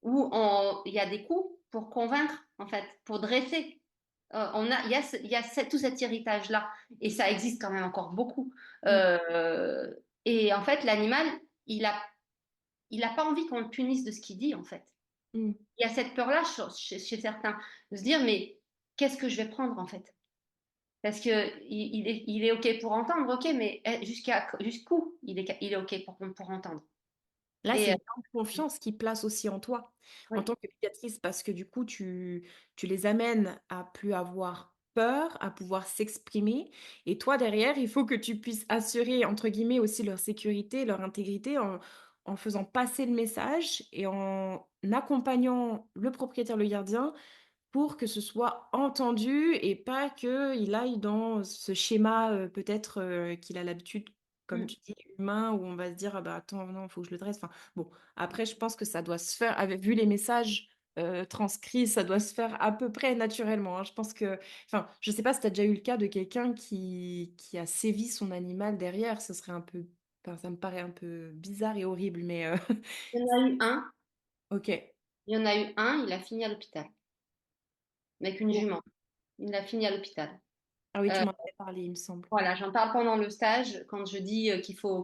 il y a des coups pour convaincre en fait, pour dresser. Il y a tout cet héritage là, et ça existe quand même encore beaucoup. mmh, Euh, et en fait, l'animal, il a, il a pas envie qu'on le punisse de ce qu'il dit en fait. mmh. Il y a cette peur-là chez certains, de se dire, mais qu'est-ce que je vais prendre en fait? Parce que il est OK pour entendre, OK, mais jusqu'où il est OK pour entendre? Là, c'est Et une grande confiance qu'ils placent aussi en toi, en oui, tant que médiatrice, parce que du coup, tu les amènes à plus avoir peur, à pouvoir s'exprimer. Et toi, derrière, il faut que tu puisses assurer, entre guillemets, aussi leur sécurité, leur intégrité, en faisant passer le message et en accompagnant le propriétaire, le gardien, pour que ce soit entendu et pas qu'il aille dans ce schéma, peut-être, qu'il a l'habitude, comme mm, tu dis, humain, où on va se dire: «Ah bah, attends, non, il faut que je le dresse». Enfin, bon, après je pense que ça doit se faire avec vu les messages, transcrits, ça doit se faire à peu près naturellement, hein. Je pense que enfin, je sais pas si tu as déjà eu le cas de quelqu'un qui a sévi son animal derrière, ce serait un peu enfin, ça me paraît un peu bizarre et horrible, mais il y en a eu un, OK. il y en a eu un, il a fini à l'hôpital avec une Bon. jument. Il a fini à l'hôpital. Ah oui, tu Euh, m'en avais parlé, il me semble. voilà, j'en parle pendant le stage quand je dis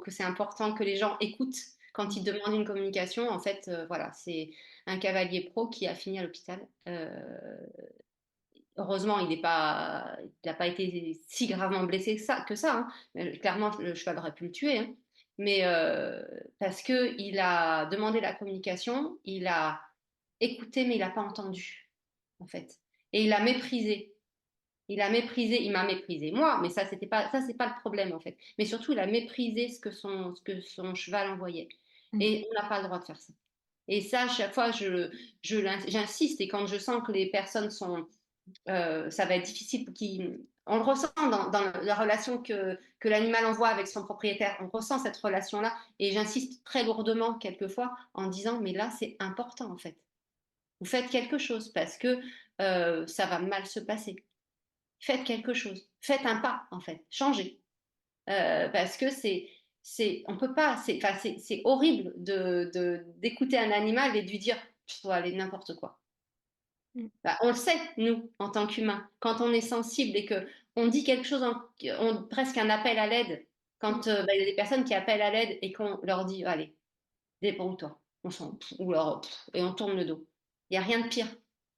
que c'est important que les gens écoutent quand Mmh. ils demandent une communication. En fait, voilà, c'est un cavalier pro qui a fini à l'hôpital. Heureusement, il n'a pas été si gravement blessé que ça, hein. Clairement, le cheval aurait pu le tuer, hein. Mais parce que il a demandé la communication, il a écouté, mais il n'a pas entendu, en fait. Et il a méprisé. Il m'a méprisé moi, mais ça c'est pas le problème en fait. Mais surtout, il a méprisé ce que son cheval envoyait. Mmh. Et on n'a pas le droit de faire ça. Et ça, à chaque fois, j'insiste. Et quand je sens que les personnes ça va être difficile on le ressent dans la relation que l'animal envoie avec son propriétaire. On ressent cette relation-là. Et j'insiste très lourdement quelquefois en disant, mais là, c'est important en fait. Vous faites quelque chose parce que ça va mal se passer. Faites quelque chose. Faites un pas en fait. Changez. Parce que on peut pas, c'est horrible d'écouter un animal et de lui dire je trouve aller n'importe quoi. Mm. Bah, on le sait, nous, en tant qu'humains, quand on est sensible et que on dit quelque chose, presque un appel à l'aide, Mm. quand bah, il y a des personnes qui appellent à l'aide et qu'on leur dit, allez, débrouille-toi, ou alors, et on tourne le dos. Il n'y a rien de pire.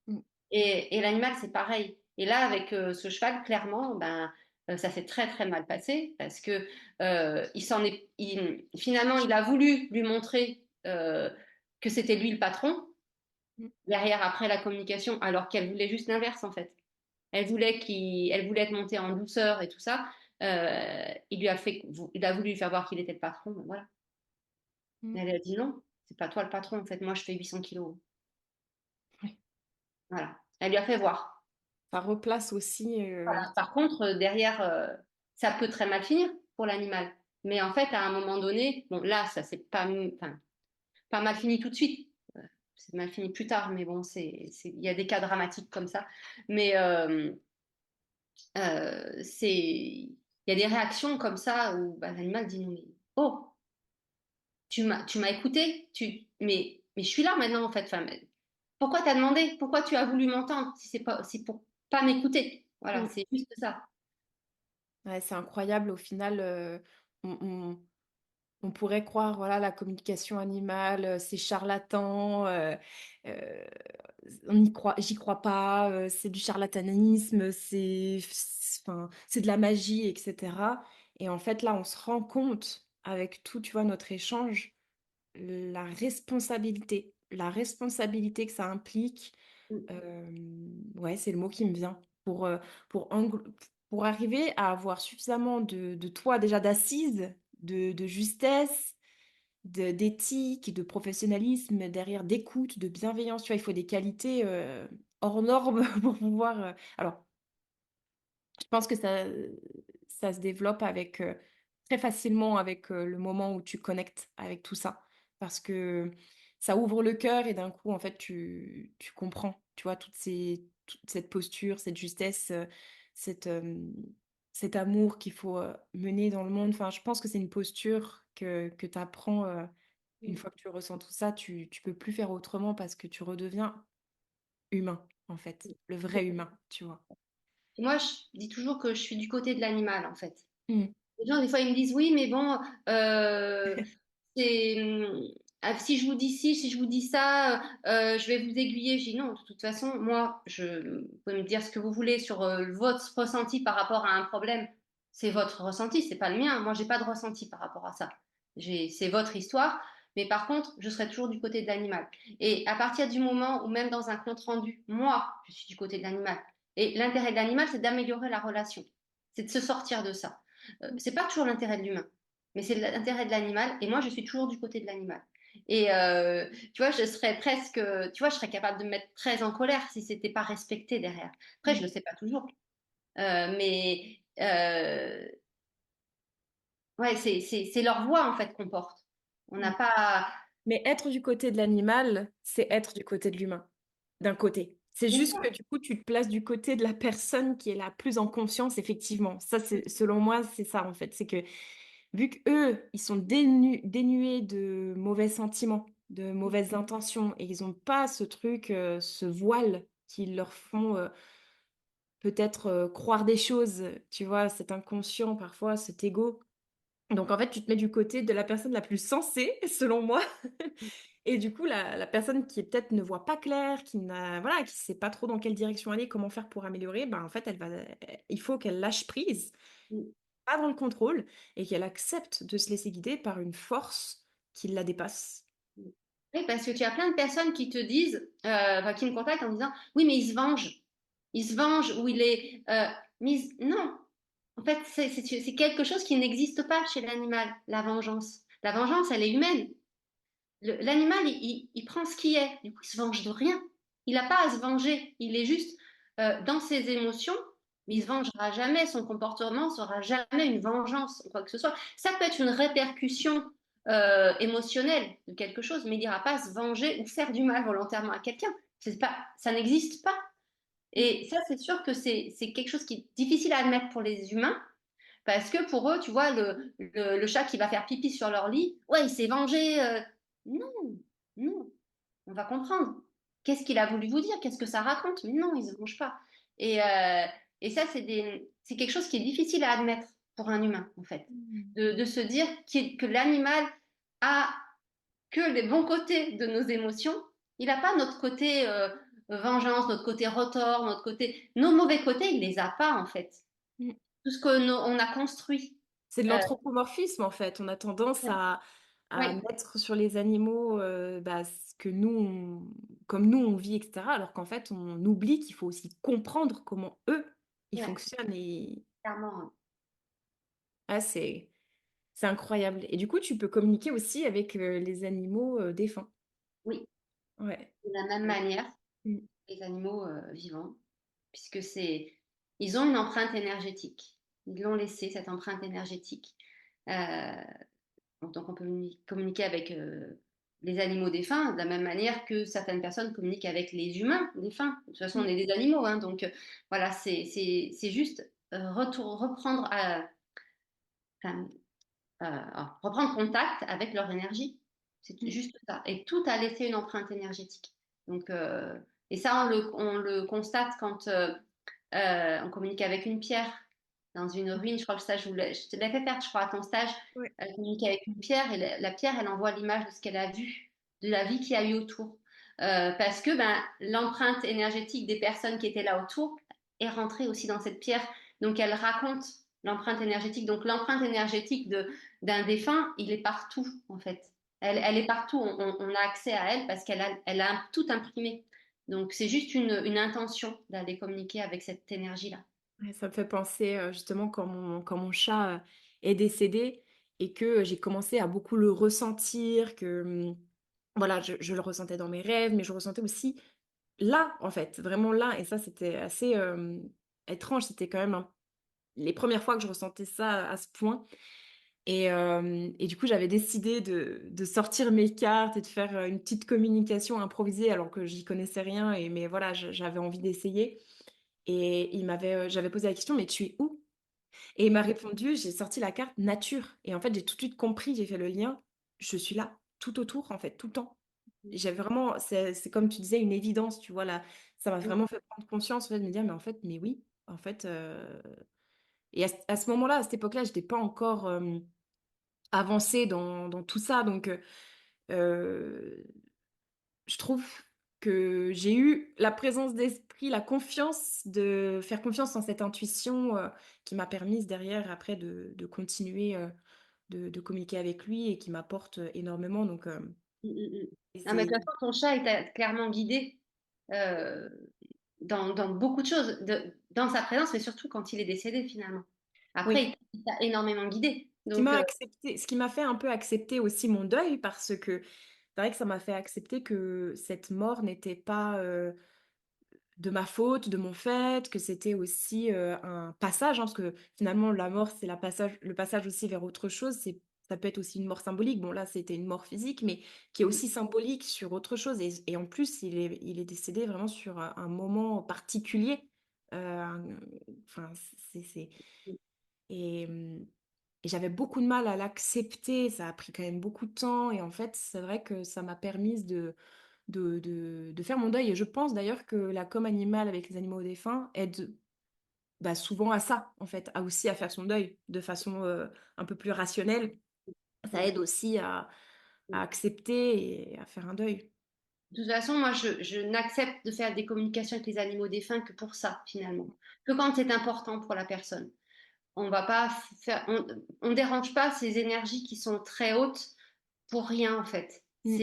Mm. Et l'animal, c'est pareil. Et là, avec ce cheval, clairement, ben, ça s'est très très mal passé parce que finalement, il a voulu lui montrer que c'était lui le patron. Mm. Derrière, après la communication, alors qu'elle voulait juste l'inverse en fait. Elle voulait être montée en douceur et tout ça. Il a voulu lui faire voir qu'il était le patron. Ben voilà. Mm. Elle a dit non, c'est pas toi le patron en fait. Moi, je fais 800 kilos. Ouais. Voilà. Elle lui a fait voir. Ça replace aussi. Par contre, derrière, ça peut très mal finir pour l'animal. Mais en fait, à un moment donné, bon, là, ça c'est pas, enfin, pas mal fini tout de suite. C'est mal fini plus tard, mais bon, il y a des cas dramatiques comme ça. Mais il y a des réactions comme ça où bah, l'animal dit non, mais oh, tu m'as écouté, mais je suis là maintenant en fait. Enfin, mais pourquoi t'as demandé? Pourquoi tu as voulu m'entendre si c'est pas, si pour pas m'écouter? Voilà, Mm. c'est juste ça. Ouais, c'est incroyable. Au final, on, on- on pourrait croire, voilà, la communication animale, c'est charlatan, euh, j'y crois pas, c'est du charlatanisme, enfin, c'est de la magie, etc. Et en fait, là, on se rend compte avec tout, tu vois, notre échange, la responsabilité que ça implique. Ouais, c'est le mot qui me vient. Pour, pour arriver à avoir suffisamment de toi déjà d'assises, de justesse, d'éthique, de professionnalisme, derrière d'écoute, de bienveillance. Tu vois, il faut des qualités hors normes pour pouvoir... Alors, je pense que ça se développe avec, très facilement avec le moment où tu connectes avec tout ça. Parce que ça ouvre le cœur et d'un coup, en fait, tu comprends, tu vois, toute cette posture, cette justesse, cette, cet amour qu'il faut mener dans le monde. Enfin, je pense que c'est une posture que tu apprends une fois que tu ressens tout ça, tu peux plus faire autrement parce que tu redeviens humain, en fait, le vrai humain, tu vois. Moi, je dis toujours que je suis du côté de l'animal, en fait. Mm. Les gens, des fois, ils me disent, oui, mais bon, euh, si je vous dis ci, si je vous dis ça, je vais vous aiguiller. Je dis non, de toute façon, moi, vous pouvez me dire ce que vous voulez sur votre ressenti par rapport à un problème. C'est votre ressenti, c'est pas le mien. Moi, j'ai pas de ressenti par rapport à ça. C'est votre histoire. Mais par contre, je serai toujours du côté de l'animal. Et à partir du moment où, même dans un compte rendu, moi, je suis du côté de l'animal. Et l'intérêt de l'animal, c'est d'améliorer la relation. C'est de se sortir de ça. C'est pas toujours l'intérêt de l'humain, mais c'est l'intérêt de l'animal. Et moi, je suis toujours du côté de l'animal. Et tu vois, je serais presque, tu vois, je serais capable de me mettre très en colère si c'était pas respecté derrière. Après, je le sais pas toujours, mais ouais, c'est leur voix en fait qu'on porte. On n'a pas. Mais être du côté de l'animal, c'est être du côté de l'humain, d'un côté. C'est Bien juste sûr. que du coup, tu te places du côté de la personne qui est la plus en conscience, effectivement. Ça, c'est, selon moi, c'est ça en fait. C'est que vu qu'eux, ils sont dénués de mauvais sentiments, de mauvaises intentions, et ils n'ont pas ce truc, ce voile qui leur font peut-être croire des choses, tu vois, cet inconscient parfois, cet ego. Donc en fait, tu te mets du côté de la personne la plus sensée, selon moi. Et du coup, la personne qui peut-être ne voit pas clair, qui n'a, voilà, qui sait pas trop dans quelle direction aller, comment faire pour améliorer, ben en fait, il faut qu'elle lâche prise, pas dans le contrôle, et qu'elle accepte de se laisser guider par une force qui la dépasse. Oui, parce que tu as plein de personnes qui te disent, enfin, qui me contactent en me disant, oui, mais il se venge. Il se venge ou il est. Non, en fait, c'est quelque chose qui n'existe pas chez l'animal, la vengeance. La vengeance, elle est humaine. L'animal, il prend ce qui est. Du coup, il se venge de rien. Il n'a pas à se venger. Il est juste dans ses émotions, mais il se vengera jamais. Son comportement sera jamais une vengeance ou quoi que ce soit. Ça peut être une répercussion émotionnelle de quelque chose, mais il n'ira pas se venger ou faire du mal volontairement à quelqu'un. C'est pas, ça n'existe pas. Et ça, c'est sûr que c'est quelque chose qui est difficile à admettre pour les humains, parce que pour eux, tu vois, le chat qui va faire pipi sur leur lit, ouais, il s'est vengé. Non, non. on va comprendre. Qu'est-ce qu'il a voulu vous dire? Qu'est-ce que ça raconte? Mais non, ils ne mangent pas. Et ça, c'est quelque chose qui est difficile à admettre pour un humain, en fait. Mm. De se dire que l'animal a que les bons côtés de nos émotions. Il n'a pas notre côté vengeance, notre côté rotor, notre côté... Nos mauvais côtés, il les a pas, en fait. Mm. Tout ce qu'on a construit. C'est de Euh, l'anthropomorphisme en fait. On a tendance à oui, mettre sur les animaux bah, ce que nous, comme nous on vit, etc. Alors qu'en fait, on oublie qu'il faut aussi comprendre comment eux, ils ouais, fonctionnent. Et clairement. ah, c'est incroyable. Et du coup, tu peux communiquer aussi avec les animaux défunts. Oui, Ouais. de la même manière, Mm. les animaux vivants, puisque ils ont une empreinte énergétique. Ils l'ont laissé, cette empreinte énergétique. Euh, donc on peut communiquer avec les animaux défunts de la même manière que certaines personnes communiquent avec les humains défunts. De toute façon, on Mm. est des animaux, hein, donc voilà, c'est juste reprendre, enfin, reprendre contact avec leur énergie. C'est Mm. juste ça. Et tout a laissé une empreinte énergétique. Donc, et ça, on le constate quand on communique avec une pierre dans une ruine. Je crois que ça, je te l'ai fait faire, je crois, à ton stage. Ouais. Elle communique avec une pierre et la pierre, elle envoie l'image de ce qu'elle a vu, de la vie qu'il y a eu autour. Parce que ben, l'empreinte énergétique des personnes qui étaient là autour est rentrée aussi dans cette pierre. Donc, elle raconte l'empreinte énergétique. Donc, l'empreinte énergétique d'un défunt, il est partout, en fait. Elle est partout. On a accès à elle parce qu'elle a tout imprimé. Donc, c'est juste une intention d'aller communiquer avec cette énergie-là. Ouais, ça me fait penser justement quand mon chat est décédé et que j'ai commencé à beaucoup le ressentir, que voilà, je le ressentais dans mes rêves, mais je le ressentais aussi là, en fait, vraiment là. Et ça, c'était assez étrange. C'était quand même les premières fois que je ressentais ça à ce point. Et du coup, j'avais décidé de sortir mes cartes et de faire une petite communication improvisée alors que j'y connaissais rien. Mais voilà, j'avais envie d'essayer. Et j'avais posé la question, mais tu es où? Et il m'a répondu, j'ai sorti la carte nature. Et en fait, j'ai tout de suite compris, j'ai fait le lien. Je suis là, tout autour, en fait, tout le temps. J'avais vraiment, c'est comme tu disais, une évidence, tu vois, là. Ça m'a vraiment fait prendre conscience, en fait, de me dire, mais en fait, mais oui, en fait. Et à ce moment-là, à cette époque-là, j'étais pas encore avancée dans tout ça. Donc, euh, je trouve que j'ai eu la présence d'esprit, la confiance de faire confiance en cette intuition qui m'a permise derrière après de continuer de communiquer avec lui et qui m'apporte énormément. Donc, Mm, mm, mm. et Non, mais de c'est toute façon, ton chat, il t'a clairement guidé euh, dans beaucoup de choses, dans sa présence, mais surtout quand il est décédé finalement. Après, oui, il t'a énormément guidé. ce qui Donc, m'a accepté, ce qui m'a fait un peu accepter aussi mon deuil parce que c'est vrai que ça m'a fait accepter que cette mort n'était pas de ma faute, de mon fait, que c'était aussi un passage, hein, parce que finalement la mort c'est le passage aussi vers autre chose, ça peut être aussi une mort symbolique, bon là c'était une mort physique, mais qui est aussi symbolique sur autre chose, et en plus il est décédé vraiment sur un moment particulier. Enfin et, hum, et j'avais beaucoup de mal à l'accepter, ça a pris quand même beaucoup de temps, et en fait c'est vrai que ça m'a permis de faire mon deuil. Et je pense d'ailleurs que la com animale avec les animaux défunts aide bah, souvent à ça, en fait, à aussi à faire son deuil de façon un peu plus rationnelle. Ça aide aussi à accepter et à faire un deuil. de toute façon, moi, je n'accepte de faire des communications avec les animaux défunts que pour ça, finalement. Que quand c'est important pour la personne. On va pas faire, on dérange pas ces énergies qui sont très hautes pour rien en fait. Mm.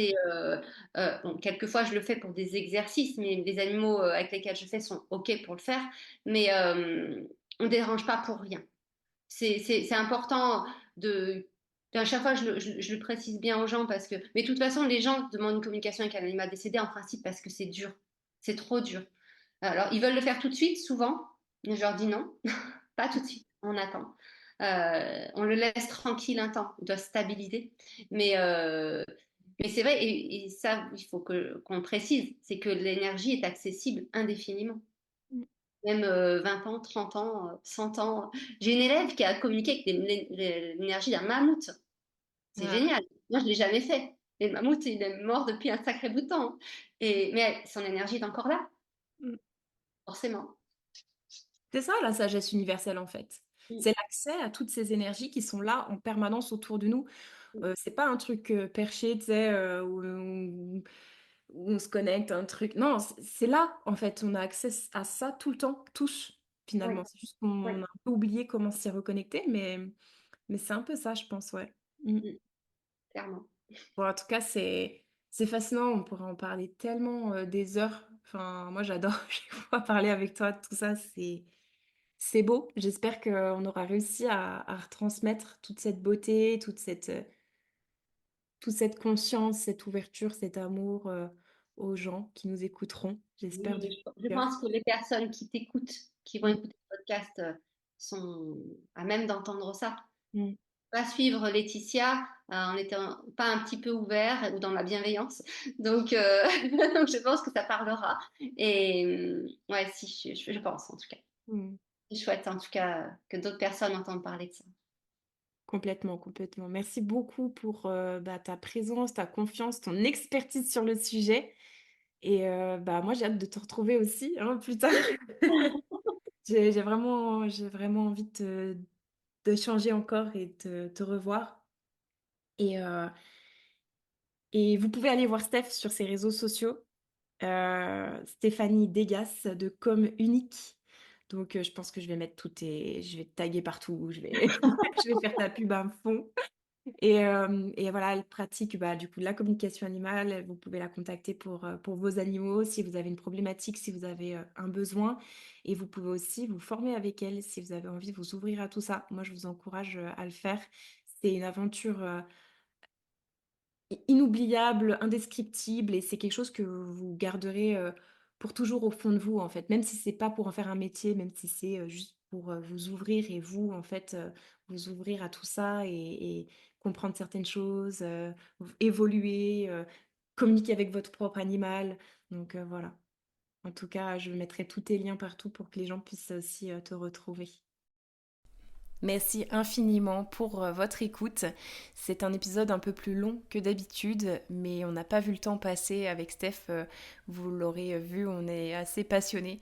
Bon, quelquefois je le fais pour des exercices, mais les animaux avec lesquels je fais sont ok pour le faire, mais on dérange pas pour rien. C'est important de à chaque fois je le précise bien aux gens parce que, mais de toute façon les gens demandent une communication avec un animal décédé en principe parce que c'est dur, c'est trop dur. Alors ils veulent le faire tout de suite souvent, mais je leur dis non, pas tout de suite, on attend. On le laisse tranquille un temps, il doit se stabiliser. Mais, euh, mais c'est vrai, et ça, il faut qu'on précise, c'est que l'énergie est accessible indéfiniment. Mm. Même 20 ans, 30 ans, 100 ans. J'ai une élève qui a communiqué avec l'énergie d'un mammouth. C'est Ah, génial. Moi, je ne l'ai jamais fait. Et le mammouth, il est mort depuis un sacré bout de temps. Mais son énergie est encore là, Mmh. forcément. C'est ça la sagesse universelle, en fait. Mm, C'est l'accès à toutes ces énergies qui sont là en permanence autour de nous. mm, C'est pas un truc, perché, tu sais, où on se connecte à un truc. Non, c'est là, en fait, on a accès à ça tout le temps, tous, ouais, finalement. C'est juste ouais, qu'on a un peu oublié comment s'y reconnecter, mais c'est un peu ça, je pense, ouais. Mmh. mm, clairement. Bon, en tout cas, c'est fascinant, on pourrait en parler tellement, des heures. Enfin, moi, j'adore chaque fois parler avec toi de tout ça, c'est beau. J'espère qu'on aura réussi à retransmettre toute cette beauté, toute cette conscience, cette ouverture, cet amour, aux gens qui nous écouteront. J'espère de Oui, tout je cœur. pense que les personnes qui t'écoutent, qui vont Mmh, écouter le podcast, sont à même d'entendre ça. mmh, Pas suivre Laetitia en étant pas un petit peu ouvert ou dans la bienveillance. Donc, donc je pense que ça parlera. Et ouais, si, je pense en tout cas. mmh. C'est chouette en tout cas que d'autres personnes entendent parler de ça. Complètement, complètement. Merci beaucoup pour, bah, ta présence, ta confiance, ton expertise sur le sujet et bah, moi, j'ai hâte de te retrouver aussi, hein, plus tard. Oui. J'ai vraiment envie d'échanger encore et de te revoir et vous pouvez aller voir Steph sur ses réseaux sociaux, Stéphanie Degas de Comme Unique. Donc je pense que je vais te taguer partout, je vais faire ta pub à fond. Et voilà, elle pratique, bah, du coup, la communication animale. Vous pouvez la contacter pour vos animaux, si vous avez une problématique, si vous avez, un besoin et vous pouvez aussi vous former avec elle si vous avez envie de vous ouvrir à tout ça. Moi, je vous encourage, à le faire. C'est une aventure, inoubliable, indescriptible et c'est quelque chose que vous garderez, pour toujours au fond de vous, en fait. Même si c'est pas pour en faire un métier, même si c'est, juste pour, vous ouvrir et vous, en fait, vous ouvrir à tout ça et comprendre certaines choses, évoluer, communiquer avec votre propre animal. Donc, voilà. En tout cas, je mettrai tous tes liens partout pour que les gens puissent aussi, te retrouver. Merci infiniment pour votre écoute. C'est un épisode un peu plus long que d'habitude, mais on n'a pas vu le temps passer avec Steph. Vous l'aurez vu, on est assez passionné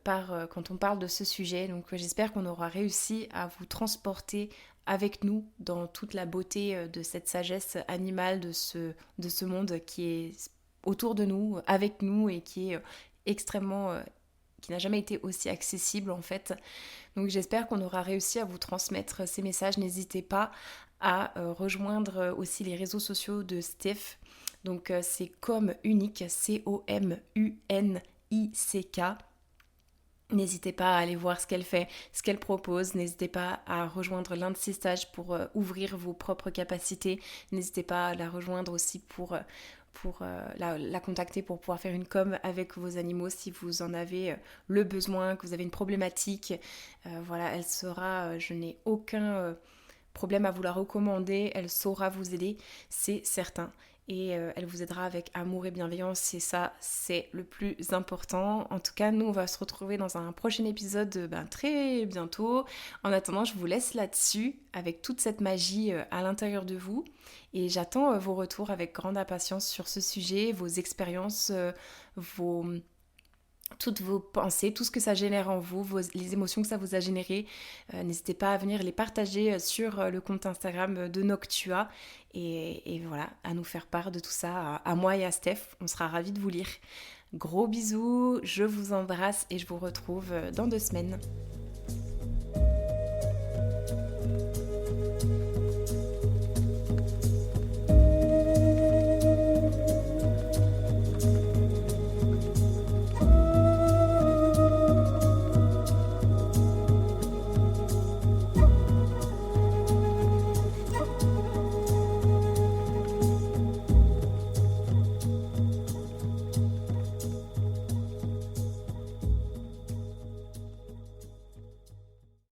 quand on parle de ce sujet. Donc j'espère qu'on aura réussi à vous transporter avec nous dans toute la beauté de cette sagesse animale, de ce monde qui est autour de nous, avec nous et qui est extrêmement... qui n'a jamais été aussi accessible en fait. Donc j'espère qu'on aura réussi à vous transmettre ces messages. N'hésitez pas à rejoindre aussi les réseaux sociaux de Steph. Donc c'est Comme Unique, Comunick. N'hésitez pas à aller voir ce qu'elle fait, ce qu'elle propose. N'hésitez pas à rejoindre l'un de ses stages pour ouvrir vos propres capacités. N'hésitez pas à la rejoindre aussi pour la contacter pour pouvoir faire une com avec vos animaux si vous en avez le besoin, que vous avez une problématique. Voilà, elle sera, je n'ai aucun problème à vous la recommander, elle saura vous aider, c'est certain. Et elle vous aidera avec amour et bienveillance, et ça, c'est le plus important. En tout cas, nous, on va se retrouver dans un prochain épisode très bientôt. En attendant, je vous laisse là-dessus, avec toute cette magie à l'intérieur de vous. Et j'attends vos retours avec grande impatience sur ce sujet, vos expériences, toutes vos pensées, tout ce que ça génère en vous, les émotions que ça vous a générées. N'hésitez pas à venir les partager sur le compte Instagram de Noctua et voilà, à nous faire part de tout ça, à moi et à Steph. On sera ravis de vous lire. Gros bisous, je vous embrasse et je vous retrouve dans 2 semaines.